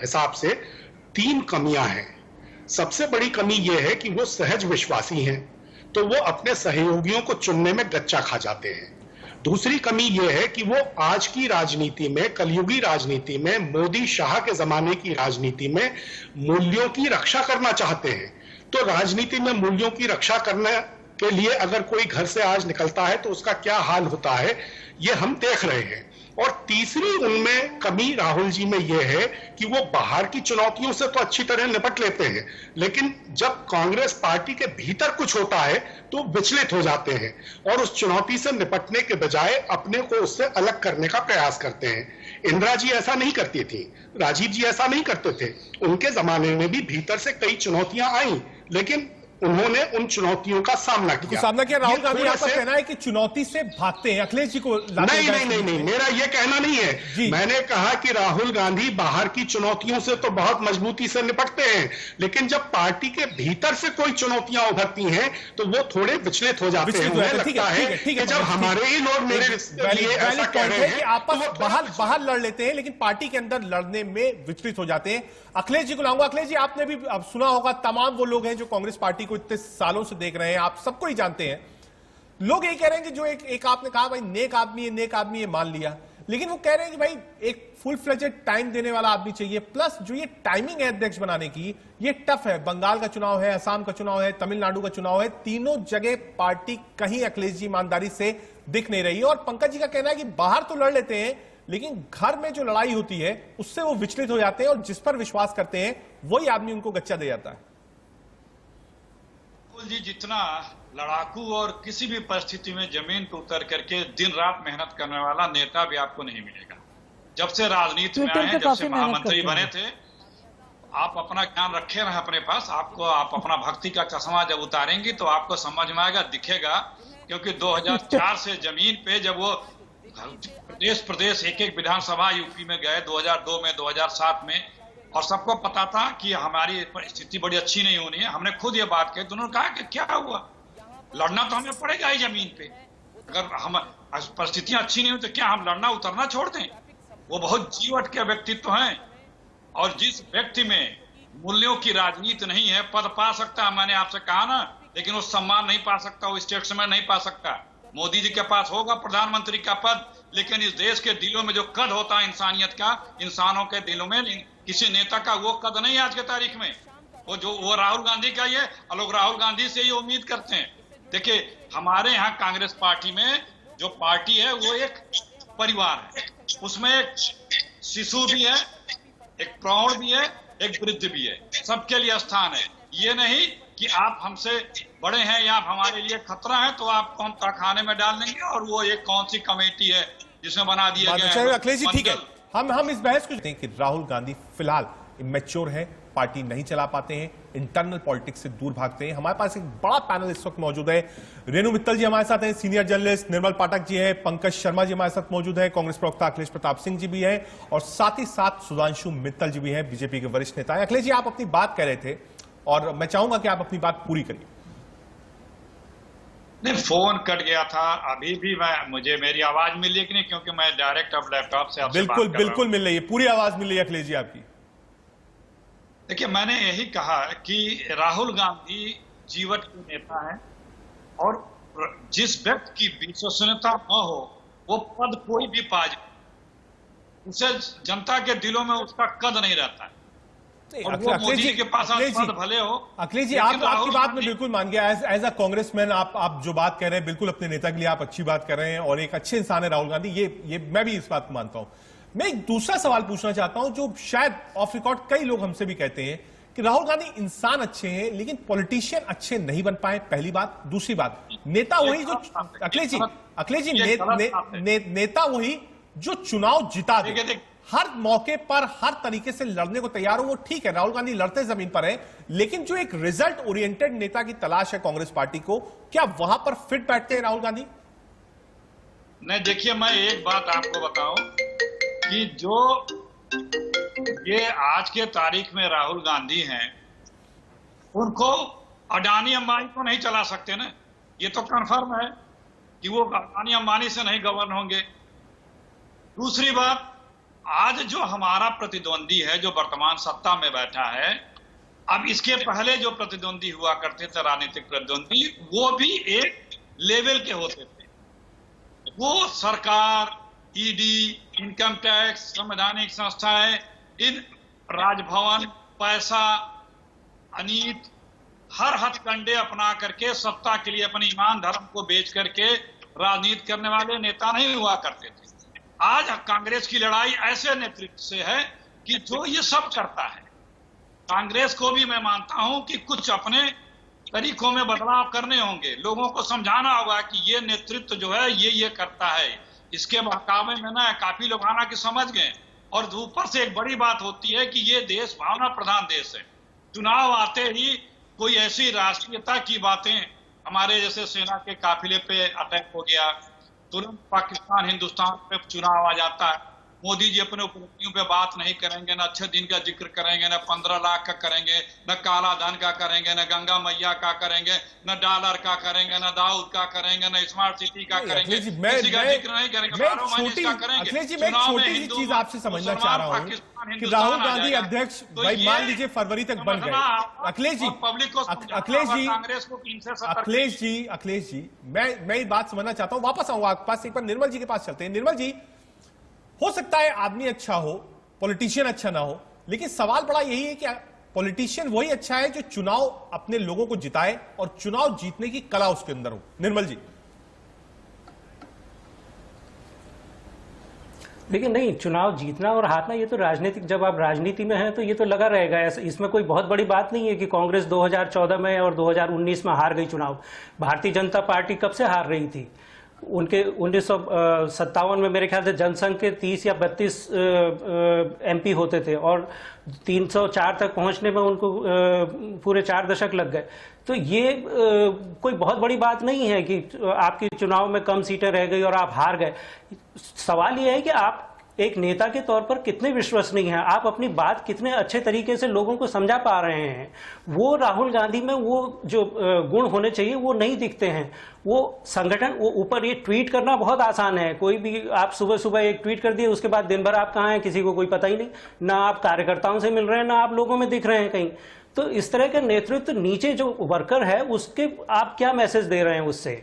हिसाब से 3 कमियां हैं। सबसे बड़ी कमी यह है कि वो सहज विश्वासी हैं, तो वो अपने सहयोगियों को चुनने में गच्चा खा जाते हैं। दूसरी कमी यह है कि वो आज की राजनीति में, कलयुगी राजनीति में, मोदी शाह के जमाने की राजनीति में मूल्यों की रक्षा करना चाहते हैं। तो राजनीति में मूल्यों की रक्षा करने के लिए अगर कोई घर से आज निकलता है तो उसका क्या हाल होता है, ये हम देख रहे हैं। और तीसरी उनमें कमी राहुल जी में यह है कि वो बाहर की चुनौतियों से तो अच्छी तरह निपट लेते हैं, लेकिन जब कांग्रेस पार्टी के भीतर कुछ होता है तो विचलित हो जाते हैं और उस चुनौती से निपटने के बजाय अपने को उससे अलग करने का प्रयास करते हैं। इंदिरा जी ऐसा नहीं करती थी, राजीव जी ऐसा नहीं करते थे। उनके जमाने में भी भीतर से कई चुनौतियां आई, लेकिन उन्होंने उन चुनौतियों का सामना किया। राहुल गांधी आपका कहना है कि चुनौती से भागते हैं, अखिलेश जी को नहीं, मेरा यह कहना नहीं है। मैंने कहा कि राहुल गांधी बाहर की चुनौतियों से तो बहुत मजबूती से निपटते हैं, लेकिन जब पार्टी के भीतर से कोई चुनौतियां उभरती हैं तो वो थोड़े विचलित हो जाते हैं। मुझे लगता है कि जब हमारे ही लोग मेरे लिए ऐसा कह रहे हैं कि आपस बाहर लड़ लेते हैं, लेकिन पार्टी के अंदर लड़ने में विचलित हो जाते हैं। अखिलेश जी को लाऊंगा। अखिलेश जी, आपने भी अब सुना होगा, तमाम वो लोग हैं जो कांग्रेस पार्टी को इतने सालों से देख रहे हैं, आप सबको ही जानते हैं। लोग यही कह रहे हैं कि जो एक आपने कहा भाई नेक आदमी है, मान लिया, लेकिन वो कह रहे हैं कि भाई एक फुल फ्लेजेड टाइम देने वाला आदमी चाहिए, प्लस जो ये टाइमिंग है अध्यक्ष बनाने की, ये टफ है। बंगाल का चुनाव है, असम का चुनाव है, तमिलनाडु का चुनाव है, तीनों जगह पार्टी कहीं अखिलेश जी ईमानदारी से दिख नहीं रही है। और पंकज जी का कहना है कि बाहर तो लड़ लेते हैं, लेकिन घर में जो लड़ाई होती है उससे वो विचलित हो जाते हैं और जिस पर विश्वास करते हैं वही आदमी उनको गच्चा दे जाता है। जी, जितना लड़ाकू और किसी भी परिस्थिति में जमीन पर उतर करके दिन रात मेहनत करने वाला नेता भी आपको नहीं मिलेगा। जब से राजनीति में आए हैं, जब से महामंत्री बने थे, आप अपना ज्ञान रखे रहे अपने पास। आप अपना भक्ति का चश्मा जब उतारेंगे तो आपको समझ में आएगा, दिखेगा। क्योंकि 2004 से जमीन पे जब वो प्रदेश एक विधानसभा यूपी में गए, 2002 में, 2007 में, और सबको पता था कि हमारी स्थिति बड़ी अच्छी नहीं होनी है। हमने खुद ये बात कही तो उन्होंने कहा कि क्या हुआ, लड़ना तो हमें पड़ेगा ही जमीन पे। अगर हम परिस्थितियां अच्छी नहीं हो तो क्या हम लड़ना उतरना छोड़ दें? वो बहुत जीवट के व्यक्तित्व हैं, और जिस व्यक्ति में मूल्यों की राजनीति नहीं है, पद पा सकता है, मैंने आपसे कहा ना, लेकिन वो सम्मान नहीं पा सकता, वो स्टेट्समैन नहीं पा सकता। मोदी जी के पास होगा प्रधानमंत्री का पद, लेकिन इस देश के दिलों में जो कद होता है इंसानियत का, इंसानों के दिलों में किसी नेता का वो कद नहीं है आज के तारीख में। वो राहुल गांधी का ही है, और लोग राहुल गांधी से ही उम्मीद करते हैं। देखिए, हमारे यहाँ कांग्रेस पार्टी में जो पार्टी है वो एक परिवार है, उसमें एक शिशु भी है, एक प्रौढ़ भी है, एक वृद्ध भी है, सबके लिए स्थान है। ये नहीं कि आप हमसे बड़े हैं या आप हमारे लिए खतरा है तो आपको हम तहखाने में डाल देंगे और वो एक कौन सी कमेटी है जिसमें बना दिया गया है। अखिलेश जी, ठीक है, हम इस बहस को देखते हैं कि राहुल गांधी फिलहाल इमेच्योर है, पार्टी नहीं चला पाते हैं, इंटरनल पॉलिटिक्स से दूर भागते हैं। हमारे पास एक बड़ा पैनल इस वक्त मौजूद है। रेणु मित्तल जी हमारे साथ हैं, सीनियर जर्नलिस्ट, निर्मल पाठक जी हैं, पंकज शर्मा जी हमारे साथ मौजूद है, कांग्रेस प्रवक्ता अखिलेश प्रताप सिंह जी भी हैं, और साथ ही साथ सुधांशु मित्तल जी भी हैं, बीजेपी के वरिष्ठ नेता हैं। अखिलेश जी, आप अपनी बात कह रहे थे और मैं चाहूंगा कि आप अपनी बात पूरी करिए। नहीं, फोन कट गया था, अभी भी मुझे मेरी आवाज मिल रही है कि नहीं, क्योंकि मैं डायरेक्ट अब लैपटॉप से आपसे बात कर रहा हूं। बिल्कुल मिल रही है, पूरी आवाज मिल रही है अखिलेश जी आपकी। देखिए, मैंने यही कहा कि राहुल गांधी जीवट के नेता हैं, और जिस व्यक्ति की विश्वसनीयता न हो वो पद कोई भी पा जाए, उसे जनता के दिलों में उसका कद नहीं रहता है। और वो मोदी के पास पद भले हो। अखिलेश जी, आपकी बात में बिल्कुल मान गया। एज अ कांग्रेसमैन आप जो बात कह रहे हैं, बिल्कुल अपने नेता के लिए आप अच्छी बात कर रहे हैं, और एक अच्छे इंसान है राहुल गांधी, ये मैं भी इस बात को मानता हूं। मैं एक दूसरा सवाल पूछना चाहता हूं, जो शायद ऑफ रिकॉर्ड कई लोग हमसे भी कहते हैं कि राहुल गांधी इंसान अच्छे हैं लेकिन पॉलिटिशियन अच्छे नहीं बन पाए, पहली बात। दूसरी बात, नेता वही जो अखिलेश जी नेता वही जो चुनाव जिता दे, हर मौके पर हर तरीके से लड़ने को तैयार हो। वो ठीक है, राहुल गांधी लड़ते जमीन पर है, लेकिन जो एक रिजल्ट ओरिएंटेड नेता की तलाश है कांग्रेस पार्टी को, क्या वहां पर फिट बैठते हैं राहुल गांधी? नहीं, देखिए, मैं एक बात आपको बताऊं कि जो ये आज के तारीख में राहुल गांधी हैं, उनको अडानी अंबानी को नहीं चला सकते ना। ये तो कंफर्म है कि वो अडानी अंबानी से नहीं गवर्न होंगे। दूसरी बात, आज जो हमारा प्रतिद्वंदी है, जो वर्तमान सत्ता में बैठा है, अब इसके पहले जो प्रतिद्वंदी हुआ करते थे, राजनीतिक प्रतिद्वंदी, वो भी एक लेवल के होते थे। वो सरकार, ईडी, इनकम टैक्स, संवैधानिक संस्थाएं, इन राजभवन, पैसा, अनीत, हर हथकंडे अपना करके सत्ता के लिए अपने ईमान धर्म को बेच करके राजनीति करने वाले नेता नहीं हुआ करते थे। आज कांग्रेस की लड़ाई ऐसे नेतृत्व से है कि जो ये सब करता है। कांग्रेस को भी मैं मानता हूं कि कुछ अपने तरीकों में बदलाव करने होंगे, लोगों को समझाना होगा कि ये नेतृत्व जो है ये करता है। इसके बहकावे में ना काफी लोग आना कि समझ गए। और ऊपर से एक बड़ी बात होती है कि ये देश भावना प्रधान देश है। चुनाव आते ही कोई ऐसी राष्ट्रीयता की बातें, हमारे जैसे सेना के काफिले पे अटैक हो गया, तुरंत पाकिस्तान हिंदुस्तान पे चुनाव आ जाता है। मोदी जी अपने उपलब्धियों पे बात नहीं करेंगे, न अच्छे दिन का जिक्र करेंगे, न 15 लाख का करेंगे, न काला धन का करेंगे, न गंगा मैया का करेंगे, न डॉलर का करेंगे, न दाऊद का करेंगे, न स्मार्ट सिटी का करेंगे, किसी का जिक्र नहीं करेंगे, छोटी चीज आपसे समझना चाह रहा हूँ कि राहुल गांधी अध्यक्ष भाई मान लीजिए फरवरी तक बन गए। अखिलेश जी, अखिलेश जी, मैं ये बात समझना चाहता हूँ। वापस आऊंगा आपके पास, एक बार निर्मल जी के पास चलते हैं। निर्मल जी, हो सकता है आदमी अच्छा हो, पॉलिटिशियन अच्छा ना हो, लेकिन सवाल बड़ा यही है कि पॉलिटिशियन वही अच्छा है जो चुनाव अपने लोगों को जिताए और चुनाव जीतने की कला उसके अंदर हो। निर्मल जी। लेकिन नहीं, चुनाव जीतना और हारना ये तो राजनीतिक, जब आप राजनीति में हैं तो ये तो लगा रहेगा। इसमें कोई बहुत बड़ी बात नहीं है कि कांग्रेस 2014 में और 2019 में हार गई चुनाव। भारतीय जनता पार्टी कब से हार रही थी? उनके 1957 में मेरे ख्याल से जनसंघ के 30 या 32 एमपी होते थे और 304 तक पहुंचने में उनको पूरे 4 दशक लग गए। तो ये कोई बहुत बड़ी बात नहीं है कि आपकी चुनाव में कम सीटें रह गई और आप हार गए। सवाल ये है कि आप एक नेता के तौर पर कितने विश्वसनीय हैं, आप अपनी बात कितने अच्छे तरीके से लोगों को समझा पा रहे हैं। वो राहुल गांधी में वो जो गुण होने चाहिए वो नहीं दिखते हैं। वो संगठन, वो ऊपर ये ट्वीट करना बहुत आसान है। कोई भी आप सुबह सुबह एक ट्वीट कर दिए, उसके बाद दिन भर आप कहाँ हैं किसी को कोई पता ही नहीं, ना आप कार्यकर्ताओं से मिल रहे हैं, ना आप लोगों में दिख रहे हैं कहीं। तो इस तरह का नेतृत्व, नीचे जो वर्कर है उसके आप क्या मैसेज दे रहे हैं उससे?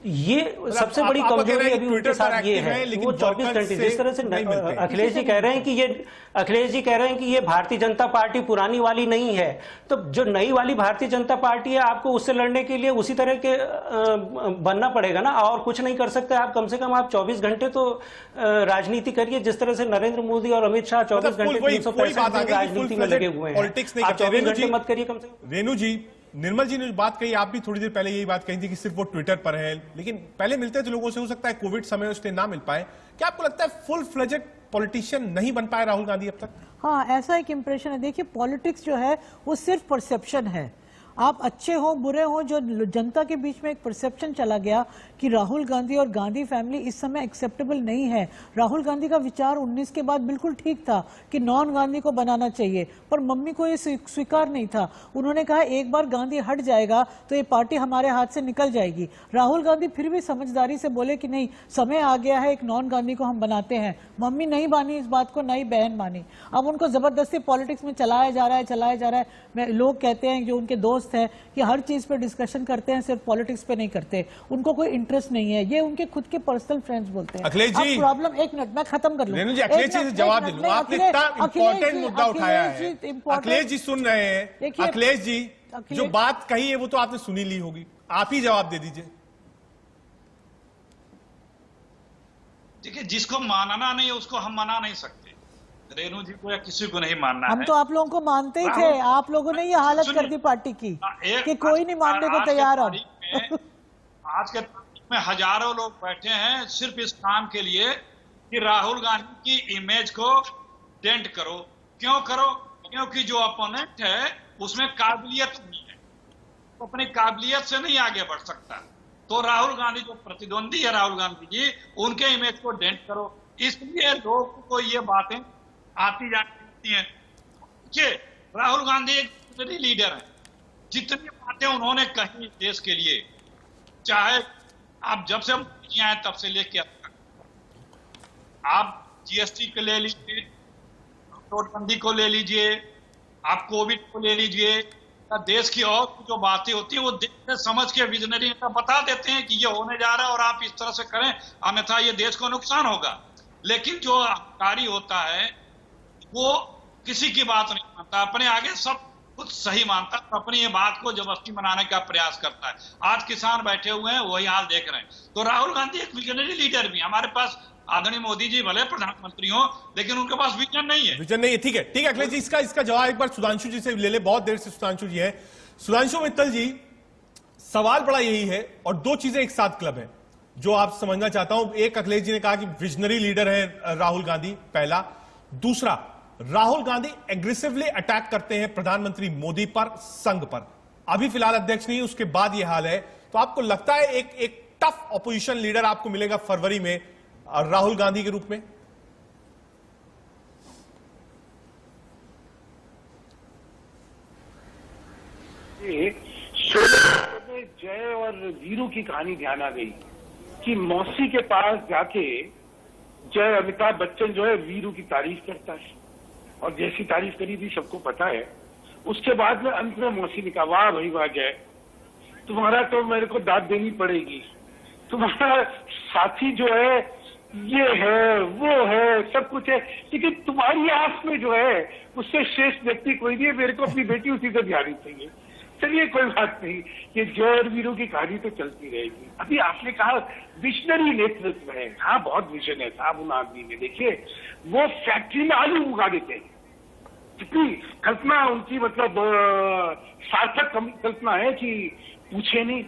ये सबसे बड़ी कमजोरी अभी उनके साथ ये है कि वो 24 घंटे, जिस तरह से अखिलेश जी कह रहे हैं कि ये भारतीय जनता पार्टी पुरानी वाली नहीं है, तो जो नई वाली भारतीय जनता पार्टी है आपको उससे लड़ने के लिए उसी तरह के बनना पड़ेगा ना, और कुछ नहीं कर सकते आप। कम से कम आप 24 घंटे तो राजनीति करिए, जिस तरह से नरेंद्र मोदी और अमित शाह 24 घंटे 365 दिन राजनीति में लगे हुए हैं। आप 24 घंटे मत करिए कम से कम। रेणु जी, निर्मल जी ने बात कही, आप भी थोड़ी देर पहले यही बात कही थी कि सिर्फ वो ट्विटर पर है, लेकिन पहले मिलते थे लोगों से, हो सकता है कोविड समय उसने ना मिल पाए। क्या आपको लगता है फुल फ्लेजेड पॉलिटिशियन नहीं बन पाए राहुल गांधी अब तक? हाँ, ऐसा एक इंप्रेशन है। देखिए, पॉलिटिक्स जो है वो सिर्फ परसेप्शन है। आप अच्छे हो बुरे हो, जो जनता के बीच में एक परसेप्शन चला गया कि राहुल गांधी और गांधी फैमिली इस समय एक्सेप्टेबल नहीं है। राहुल गांधी का विचार 19 के बाद बिल्कुल ठीक था कि नॉन गांधी को बनाना चाहिए, पर मम्मी को ये स्वीकार नहीं था। उन्होंने कहा एक बार गांधी हट जाएगा तो ये पार्टी हमारे हाथ से निकल जाएगी। राहुल गांधी फिर भी समझदारी से बोले कि नहीं, समय आ गया है, एक नॉन गांधी को हम बनाते हैं। मम्मी नहीं मानी इस बात को, नई बहन मानी। अब उनको जबरदस्ती पॉलिटिक्स में चलाया जा रहा है। लोग कहते हैं, जो उनके दोस्त है, कि हर चीज पे डिस्कशन करते हैं, सिर्फ पॉलिटिक्स पे नहीं करते, उनको कोई इंटरेस्ट नहीं है। ये उनके खुद के पर्सनल फ्रेंड्स बोलते हैं। अखिलेश जी, प्रॉब्लम, एक मिनट मैं खत्म कर लूं। रेणु जी, अखिलेश जी से जवाब दे लूं। आपने इतना इंपॉर्टेंट मुद्दा उठाया है, अखिलेश जी सुन रहे हैं। अखिलेश जी, जो बात कही है वो तो आपने सुनी ली होगी, आप ही जवाब दे दीजिए। देखिए, जिसको मानना नहीं है उसको हम मना नहीं सकते। रेणु जी को या किसी को नहीं मानना है। हम तो आप लोगों को मानते ही थे, आप लोगों ने ये हालत कर दी पार्टी की कि कोई नहीं मानने को तैयार। अब आज के तारीख में हजारों लोग बैठे हैं सिर्फ इस काम के लिए कि राहुल गांधी की इमेज को डेंट करो। क्यों करो? क्योंकि जो अपोनेंट है उसमें काबिलियत नहीं है, तो अपनी काबिलियत से नहीं आगे बढ़ सकता। तो राहुल गांधी जो प्रतिद्वंदी है, राहुल गांधी जी, उनके इमेज को डेंट करो। इसलिए लोगों को ये बातें आती जाती हैं। देखिए, राहुल गांधी एक विजनरी लीडर है। जितनी बातें उन्होंने कही देश के लिए, चाहे आप जब से हम आए तब से लेके अब तक, आप जीएसटी को ले लीजिए, नोटबंदी को ले लीजिए, आप कोविड को ले लीजिए, देश की और जो बातें होती है वो देश से समझ के विजनरी नेता बता देते हैं कि ये होने जा रहा है और आप इस तरह से करें, अन्यथा ये देश को नुकसान होगा। लेकिन जो अहंकारी होता है वो किसी की बात नहीं मानता, अपने आगे सब कुछ सही मानता है, अपनी ये बात को जबरदस्ती मनाने का प्रयास करता है। आज किसान बैठे हुए हैं, वही हाल देख रहे हैं। तो राहुल गांधी एक विजनरी लीडर भी, हमारे पास आदरणीय मोदी जी भले प्रधानमंत्री हो, लेकिन उनके पास विजन नहीं है। विजन नहीं है, ठीक है, ठीक है अखिलेश जी, इसका जवाब एक बार सुधांशु जी से ले ले। बहुत देर से सुधांशु जी है। सुधांशु मित्तल जी, सवाल बड़ा यही है, और दो चीजें एक साथ क्लब है जो आप समझना चाहता हूं। एक, अखिलेश जी ने कहा कि विजनरी लीडर है राहुल गांधी, पहला। दूसरा, राहुल गांधी एग्रेसिवली अटैक करते हैं प्रधानमंत्री मोदी पर, संघ पर। अभी फिलहाल अध्यक्ष नहीं, उसके बाद यह हाल है। तो आपको लगता है एक टफ ऑपोजिशन लीडर आपको मिलेगा फरवरी में राहुल गांधी के रूप में? जय और वीरू की कहानी ध्यान आ गई कि मौसी के पास जाके जय, अमिताभ बच्चन जो है वीरू की तारीफ करता है, और जैसी तारीफ करी थी सबको पता है। उसके बाद में अंत में मौसी ने कहा, वाह भाई वाह जय, तुम्हारा तो मेरे को दाद देनी पड़ेगी, तुम्हारा साथी जो है ये है वो है सब कुछ है, लेकिन तुम्हारी आंख में जो है उससे श्रेष्ठ व्यक्ति कोई नहीं है, मेरे को अपनी बेटी उसी से ध्यान चाहिए। चलिए कोई बात नहीं, ये जय और वीरू की कहानी तो चलती रहेगी। अभी आपने कहा विजनरी नेतृत्व है, हाँ बहुत विजन है साहब उन आदमी में। देखिए, वो फैक्ट्री में आलू उगा देते हैं, कितनी कल्पना उनकी, मतलब सार्थक कल्पना है कि पूछे नहीं।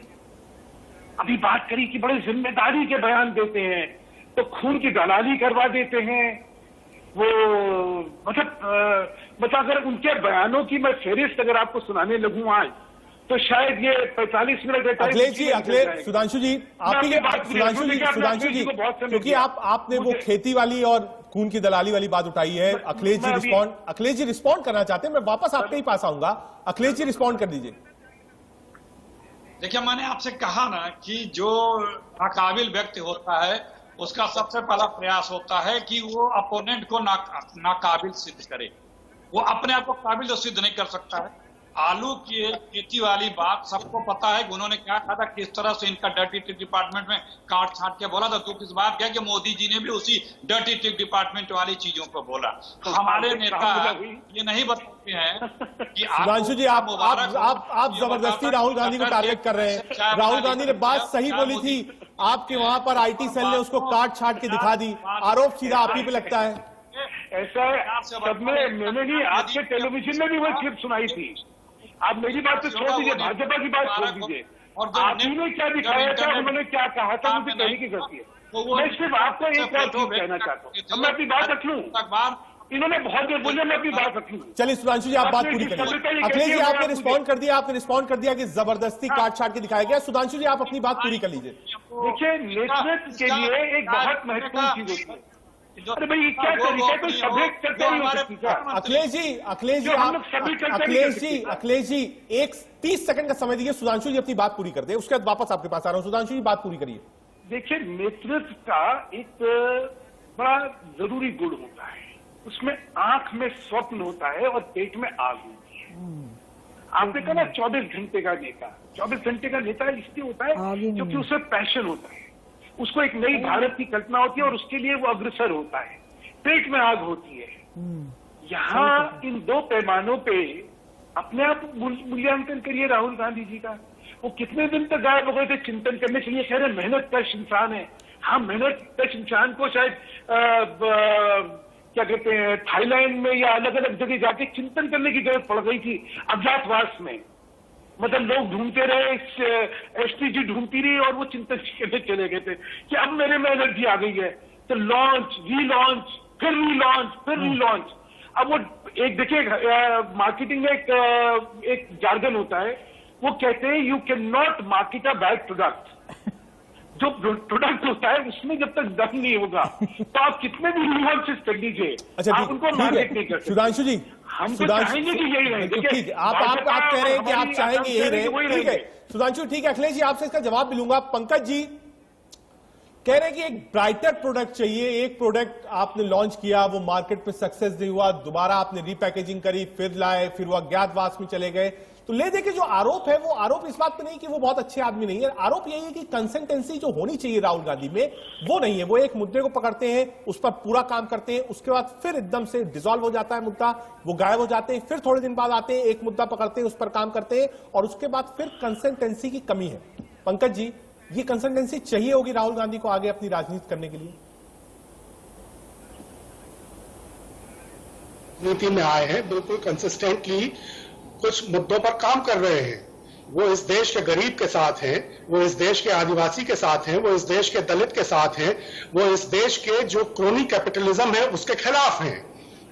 अभी बात करी कि बड़े जिम्मेदारी के बयान देते हैं, तो खून की दलाली करवा देते हैं वो। मतलब अगर उनके बयानों की मैं फेरिस्त अगर आपको सुनाने लगूं आज, तो शायद ये 45 मिनट। अखिलेश जी, अखिलेश, सुधांशु जी, सुधांशु जी, क्योंकि आपने वो खेती वाली और खून की दलाली वाली बात उठाई है। अखिलेश जी रिस्पॉन्ड करना चाहते हैं, मैं वापस आपके ही पास आऊंगा। अखिलेश जी रिस्पॉन्ड कर दीजिए। देखिए, मैंने आपसे कहा ना कि जो नाकाबिल व्यक्ति होता है उसका सबसे पहला प्रयास होता है कि वो अपोनेंट को नाकाबिल सिद्ध करे। वो अपने आप को काबिल तो सिद्ध नहीं कर सकता है। आलू की खेती वाली बात सबको पता है कि उन्होंने क्या कहा था, किस तरह से इनका डर्टी ट्रिक डिपार्टमेंट में काट छाट के बोला था। तो किस बात क्या कि मोदी जी ने भी उसी डर्टी ट्रिक डिपार्टमेंट वाली चीजों को बोला। तो हमारे नेता ये नहीं बताते हैं कि सुधांशु जी, आप जबरदस्ती राहुल गांधी को टारगेट कर रहे हैं। राहुल गांधी ने बात सही बोली थी, आपके वहां पर आईटी सेल ने उसको काट छाट के दिखा दी। आरोप सीधा आप ही पे लगता है। ऐसा सब में मैंने नहीं, आपके टेलीविजन में भी वो क्लिप सुनाई थी। आप मेरी बात तो छोड़ दीजिए, भाजपा की बात छोड़ दीजिए। आप ने क्या दिखाया था, उन्होंने क्या कहा था, मुझे कहने की गलती है। मैं सिर्फ आपको एक और चीज कहना चाहता हूँ, मैं अपनी बात रख लूँ। इन्होंने बहुत देर बोले, मैं अपनी बात रख लूँ। चलिए सुधांशु जी, आप बात पूरी करिए। अखिलेश जी, आपने रिस्पॉन्ड कर दिया कि जबरदस्ती काट छाट के दिखाया गया। सुधांशु जी, आप अपनी बात पूरी कर लीजिए। देखिए, नेतृत्व के लिए एक बहुत महत्वपूर्ण चीज होती है। अरे भाई, क्या तरीका, कोई सभ्य चर्चा नहीं हो सकती क्या? अखिलेश जी, एक 30 सेकंड का समय दीजिए। सुधांशु जी अपनी बात पूरी कर दे, उसके बाद वापस आपके पास आ रहा हूं। सुधांशु जी, बात पूरी करिए। देखिए, नेतृत्व का एक बड़ा जरूरी गुण होता है, उसमें आंख में स्वप्न होता है और पेट में आग होती है। आपने कहा ना 24 घंटे का नेता, 24 घंटे का नेता इसलिए होता है क्योंकि उसमें पैशन होता है, उसको एक नई भारत की कल्पना होती है और उसके लिए वो अग्रसर होता है, पेट में आग होती है। यहाँ इन दो पैमानों पे अपने आप मूल्यांकन करिए राहुल गांधी जी का। वो कितने दिन तक गायब हो गए थे चिंतन करने के लिए? कह रहे मेहनत कश इंसान है। हाँ, मेहनत कश इंसान को शायद क्या कहते हैं, थाईलैंड में या अलग अलग जगह जाके चिंतन करने की जरूरत पड़ गई थी अज्ञातवास में। मतलब लोग ढूंढते रहे, एसटीजी ढूंढती रही और वो चिंतन करने चले गए थे कि अब मेरे में एनर्जी आ गई है, तो लॉन्च, रीलॉन्च, फिर रीलॉन्च, फिर रीलॉन्च। अब वो एक देखिए, मार्केटिंग में एक जार्गन होता है, वो कहते हैं you can not market a bad product, जो प्रोडक्ट होता है उसमें जब तक दम नहीं होगा तो आप कितने भी रिसर्च कर लीजिए, अच्छा, आप उनको मार्केट नहीं कर सकते। सुधांशु जी, हम तो चाहेंगे कि यही रहे। ठीक है, आप कह रहे हैं कि आप चाहेंगे यही रहे, ठीक है सुधांशु, ठीक है। अखिलेश जी आपसे इसका जवाब भी लूंगा। पंकज जी कह रहे हैं कि एक ब्राइटर प्रोडक्ट चाहिए। एक प्रोडक्ट आपने लॉन्च किया, वो मार्केट पे सक्सेस नहीं हुआ, दोबारा आपने रीपैकेजिंग करी, फिर लाए, फिर वो अज्ञातवास में चले गए। तो ले देखिए, जो आरोप है वो आरोप इस बात पे नहीं कि वो बहुत अच्छे आदमी नहीं है, आरोप यही है कि कंसिस्टेंसी जो होनी चाहिए राहुल गांधी में वो नहीं है। वो एक मुद्दे को पकड़ते हैं, उस पर पूरा काम करते हैं, उसके बाद फिर एकदम से डिसॉल्व हो जाता है मुद्दा, वो गायब हो जाते हैं, फिर थोड़े दिन बाद आते हैं, एक मुद्दा पकड़ते हैं, उस पर काम करते हैं, और उसके बाद फिर कंसिस्टेंसी की कमी है। पंकज जी, ये कंसिस्टेंसी चाहिए होगी राहुल गांधी को आगे अपनी राजनीति करने के लिए? नीति में आए हैं, बिल्कुल कंसिस्टेंटली कुछ मुद्दों पर काम कर रहे हैं। वो इस देश के गरीब के साथ हैं, वो इस देश के आदिवासी के साथ हैं, वो इस देश के दलित के साथ हैं, वो इस देश के जो क्रोनी कैपिटलिज्म है उसके खिलाफ हैं।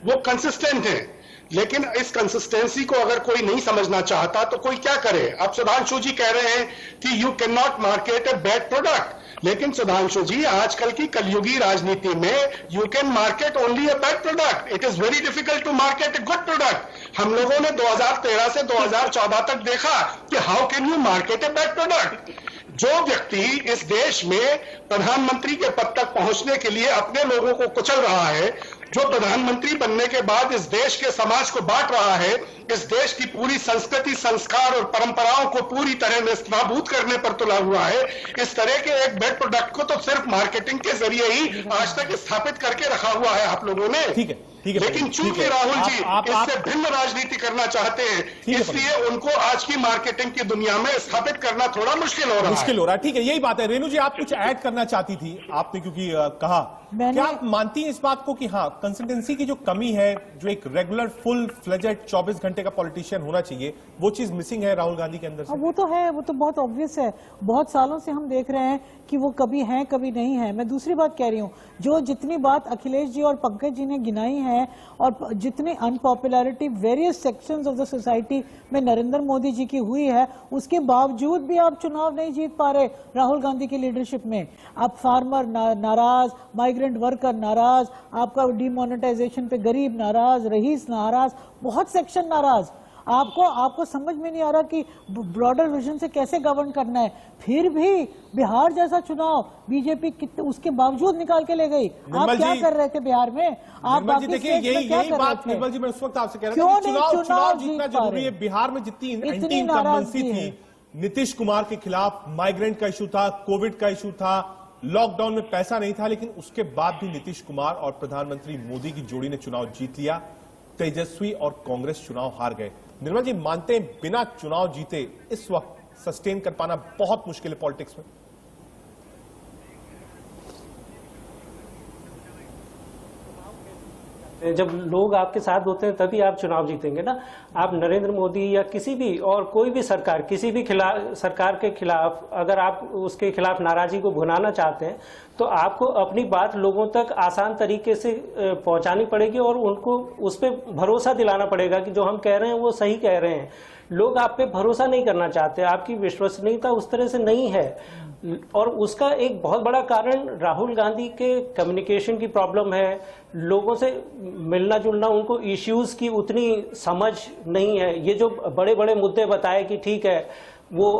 वो कंसिस्टेंट हैं। लेकिन इस कंसिस्टेंसी को अगर कोई नहीं समझना चाहता तो कोई क्या करे? अब सुधांशु जी कह रहे हैं कि you can not market a bad product, लेकिन सुधांशु जी आजकल की कलयुगी राजनीति में you can market only a bad product, it is very difficult to market a good product. हम लोगों ने 2013 से 2014 तक देखा कि how can you market a bad product. जो व्यक्ति इस देश में प्रधानमंत्री के पद तक पहुंचने के लिए अपने लोगों को कुचल रहा है, जो प्रधानमंत्री बनने के बाद इस देश के समाज को बांट रहा है, इस देश की पूरी संस्कृति, संस्कार और परंपराओं को पूरी तरह नाबूद करने पर तुला हुआ है, इस तरह के एक बेड प्रोडक्ट को तो सिर्फ मार्केटिंग के जरिए ही आज तक स्थापित करके रखा हुआ है आप लोगों ने। ठीक है, ठीक है, लेकिन चूंकि राहुल जी इससे भिन्न राजनीति करना चाहते हैं, इसलिए उनको आज की मार्केटिंग की दुनिया में स्थापित करना थोड़ा मुश्किल हो रहा है। ठीक है, यही बात है। रेणु जी, आप कुछ ऐड करना चाहती थी, आपने क्योंकि कहा, क्या आप मानती हैं इस बात को कि हाँ, कंसिस्टेंसी की जो कमी है, जो एक रेगुलर फुल फ्लेजेड 24 घंटे का पॉलिटिशियन होना चाहिए, वो चीज मिसिंग है राहुल गांधी के अंदर से? वो तो है, वो तो बहुत ऑब्वियस है। बहुत सालों से हम देख रहे हैं कि वो कभी हैं कभी नहीं है। मैं दूसरी बात कह रही हूँ, जो जितनी बात अखिलेश जी और पंकज जी ने गिनाई है और जितनी unpopularity various sections of the society में नरेंद्र मोदी जी की हुई है, उसके बावजूद भी आप चुनाव नहीं जीत पा रहे राहुल गांधी की लीडरशिप में। आप फार्मर नाराज, माइग्रेंट वर्कर नाराज, आपका डिमोनेटाइजेशन पे गरीब नाराज, रईस नाराज, बहुत सेक्शन नाराज। आपको समझ में नहीं आ रहा कि ब्रॉडर विजन से कैसे गवर्न करना है। फिर भी बिहार जैसा चुनाव बीजेपी उसके बावजूद निकाल के ले गई। आप क्या कर रहे थे बिहार में? आप देखिए, यही बात निर्मल जी मैं उस वक्त आपसे कह रहा था, चुनाव जीतना जरूरी है। बिहार में जितनी एंटी इनकम्बेंसी थी, नीतीश कुमार के खिलाफ माइग्रेंट का इशू था, कोविड का इशू था, लॉकडाउन में पैसा नहीं था, लेकिन उसके बाद भी नीतीश कुमार और प्रधानमंत्री मोदी की जोड़ी ने चुनाव जीत लिया। तेजस्वी और कांग्रेस चुनाव हार गए। निर्मल जी, मानते हैं बिना चुनाव जीते इस वक्त सस्टेन कर पाना बहुत मुश्किल है पॉलिटिक्स में? जब लोग आपके साथ होते हैं तभी आप चुनाव जीतेंगे ना। आप नरेंद्र मोदी या किसी भी और कोई भी सरकार, किसी भी सरकार के खिलाफ अगर आप उसके खिलाफ नाराजगी को भुनाना चाहते हैं तो आपको अपनी बात लोगों तक आसान तरीके से पहुंचानी पड़ेगी और उनको उस पर भरोसा दिलाना पड़ेगा कि जो हम कह रहे हैं वो सही कह रहे हैं। लोग आप पे भरोसा नहीं करना चाहते, आपकी विश्वसनीयता उस तरह से नहीं है, और उसका एक बहुत बड़ा कारण राहुल गांधी के कम्युनिकेशन की प्रॉब्लम है। लोगों से मिलना जुलना, उनको इश्यूज की उतनी समझ नहीं है। ये जो बड़े बड़े मुद्दे बताए कि ठीक है वो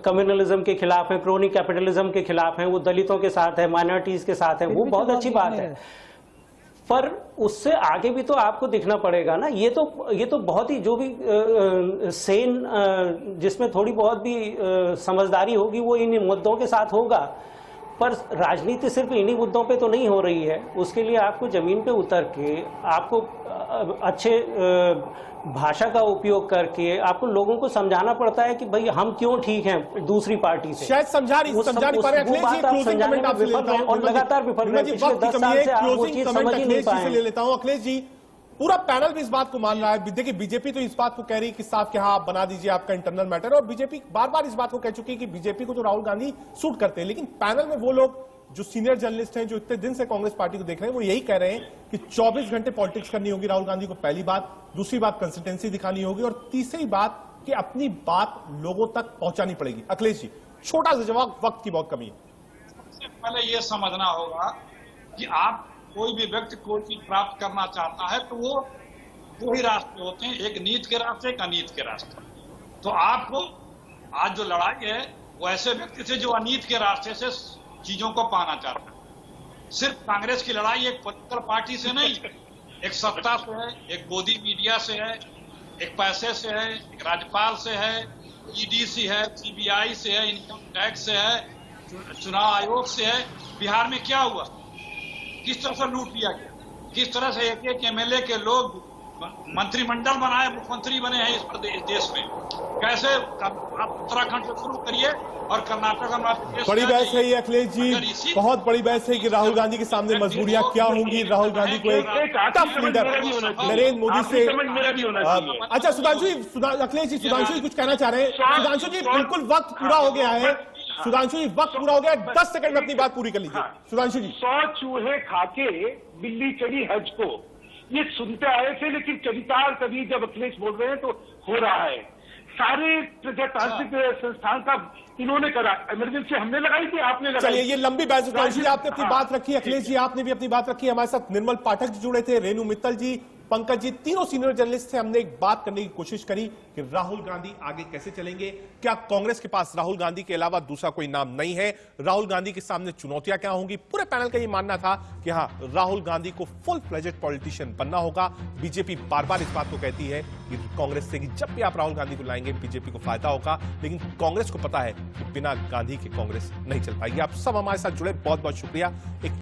कम्युनलिज्म के खिलाफ है, क्रोनी कैपिटलिज्म के खिलाफ है, वो दलितों के साथ है, माइनॉरिटीज के साथ है, वो बहुत अच्छी बात है, पर उससे आगे भी तो आपको दिखना पड़ेगा ना। ये तो बहुत ही जो भी सेन जिसमें थोड़ी बहुत भी समझदारी होगी वो इन मुद्दों के साथ होगा, पर राजनीति सिर्फ इन्हीं मुद्दों पे तो नहीं हो रही है। उसके लिए आपको जमीन पे उतर के, आपको अच्छे भाषा का उपयोग करके आपको लोगों को समझाना पड़ता है कि भाई हम क्यों ठीक हैं दूसरी पार्टी से। शायद समझा नहीं पा रहे। अखिलेश जी, क्लोजिंग कमेंट आपसे लेता हूं और लगातार विफल रहे। पिछले 10 साल से आप वो चीज समझ ही नहीं पाए। ले लेता हूं अखिलेश जी, पूरा पैनल भी इस बात को मान रहा है। देखिए, बीजेपी तो इस बात को कह रही है कि साफ कि हाँ आप बना दीजिए, आपका इंटरनल मैटर, और बीजेपी बार बार इस बात को कह चुकी है कि बीजेपी को तो राहुल गांधी सूट करते हैं। लेकिन पैनल में वो लोग जो सीनियर जर्नलिस्ट हैं, जो इतने दिन से कांग्रेस पार्टी को देख रहे हैं, वो यही कह रहे हैं कि 24 घंटे पॉलिटिक्स करनी होगी राहुल गांधी को, पहली बात। दूसरी बात, कंसिस्टेंसी दिखानी होगी, और तीसरी बात कि अपनी बात लोगों तक पहुंचानी पड़ेगी। अखिलेश जी, छोटा सा जवाब, वक्त की बहुत कमी है। पहले ये समझना होगा कि आप कोई भी व्यक्ति कोई चीज प्राप्त करना चाहता है तो वो दो ही रास्ते होते हैं, एक नीत के रास्ते, एक अनीत के रास्ते। तो आपको आज जो लड़ाई है वो ऐसे व्यक्ति से जो अनीत के रास्ते से चीजों को पाना चाहता है। सिर्फ कांग्रेस की लड़ाई एक पॉलिटिकल पार्टी से नहीं, एक सत्ता से है, एक गोदी मीडिया से है, एक पैसे से है, एक राज्यपाल से है, ईडी से है, सीबीआई से है, इनकम टैक्स से है, चुनाव आयोग से है। बिहार में क्या हुआ, किस तरह से लूट लिया गया, किस तरह से एक एक एमएलए के लोग मंत्रिमंडल बनाए, मुख्यमंत्री बने हैं इस देश में। कैसे आप उत्तराखंड से शुरू करिए और कर्नाटक हमारे बड़ी बहस है ये अखिलेश जी, बहुत बड़ी बहस है कि राहुल गांधी के सामने मजबूरियां क्या होंगी। राहुल गांधी को एक टफ लीडर नरेंद्र मोदी से। अच्छा सुधांशु जी, अखिलेश जी, सुधांशु जी कुछ कहना चाह रहे हैं। सुधांशु जी बिल्कुल वक्त पूरा हो गया है, सुधांशु जी वक्त पूरा हो गया, 10 सेकंड में अपनी बात पूरी कर लीजिए। सुधांशु जी। 100 चूहे खाके बिल्ली चढ़ी हज को, ये सुनते आए थे, लेकिन चरितार्थ अभी जब अखिलेश बोल रहे हैं तो हो रहा है। सारे प्रजातांत्रिक संस्थान का इन्होंने करा, इमरजेंसी हमने लगाई थी, आपने लगाई। चलिए ये लंबी बहस, सुधांशु जी आपने अपनी बात रखी, अखिलेश जी आपने भी अपनी बात रखी। हमारे साथ निर्मल पाठक जी जुड़े थे, रेणु मित्तल जी, पंकज जी, तीनों सीनियर जर्नलिस्ट से हमने एक बात करने की कोशिश करी कि राहुल गांधी आगे कैसे चलेंगे, क्या कांग्रेस के पास राहुल गांधी के अलावा दूसरा कोई नाम नहीं है, राहुल गांधी के सामने चुनौतियां क्या होंगी। पूरे पैनल का ये मानना था कि हाँ, राहुल गांधी को फुल फ्लेजेड पॉलिटिशियन बनना होगा। बीजेपी बार बार इस बात को कहती है कि कांग्रेस से कि जब भी आप राहुल गांधी को लाएंगे बीजेपी को फायदा होगा, लेकिन कांग्रेस को पता है कि बिना गांधी के कांग्रेस नहीं चल पाएगी। आप सब हमारे साथ जुड़े, बहुत बहुत शुक्रिया। एक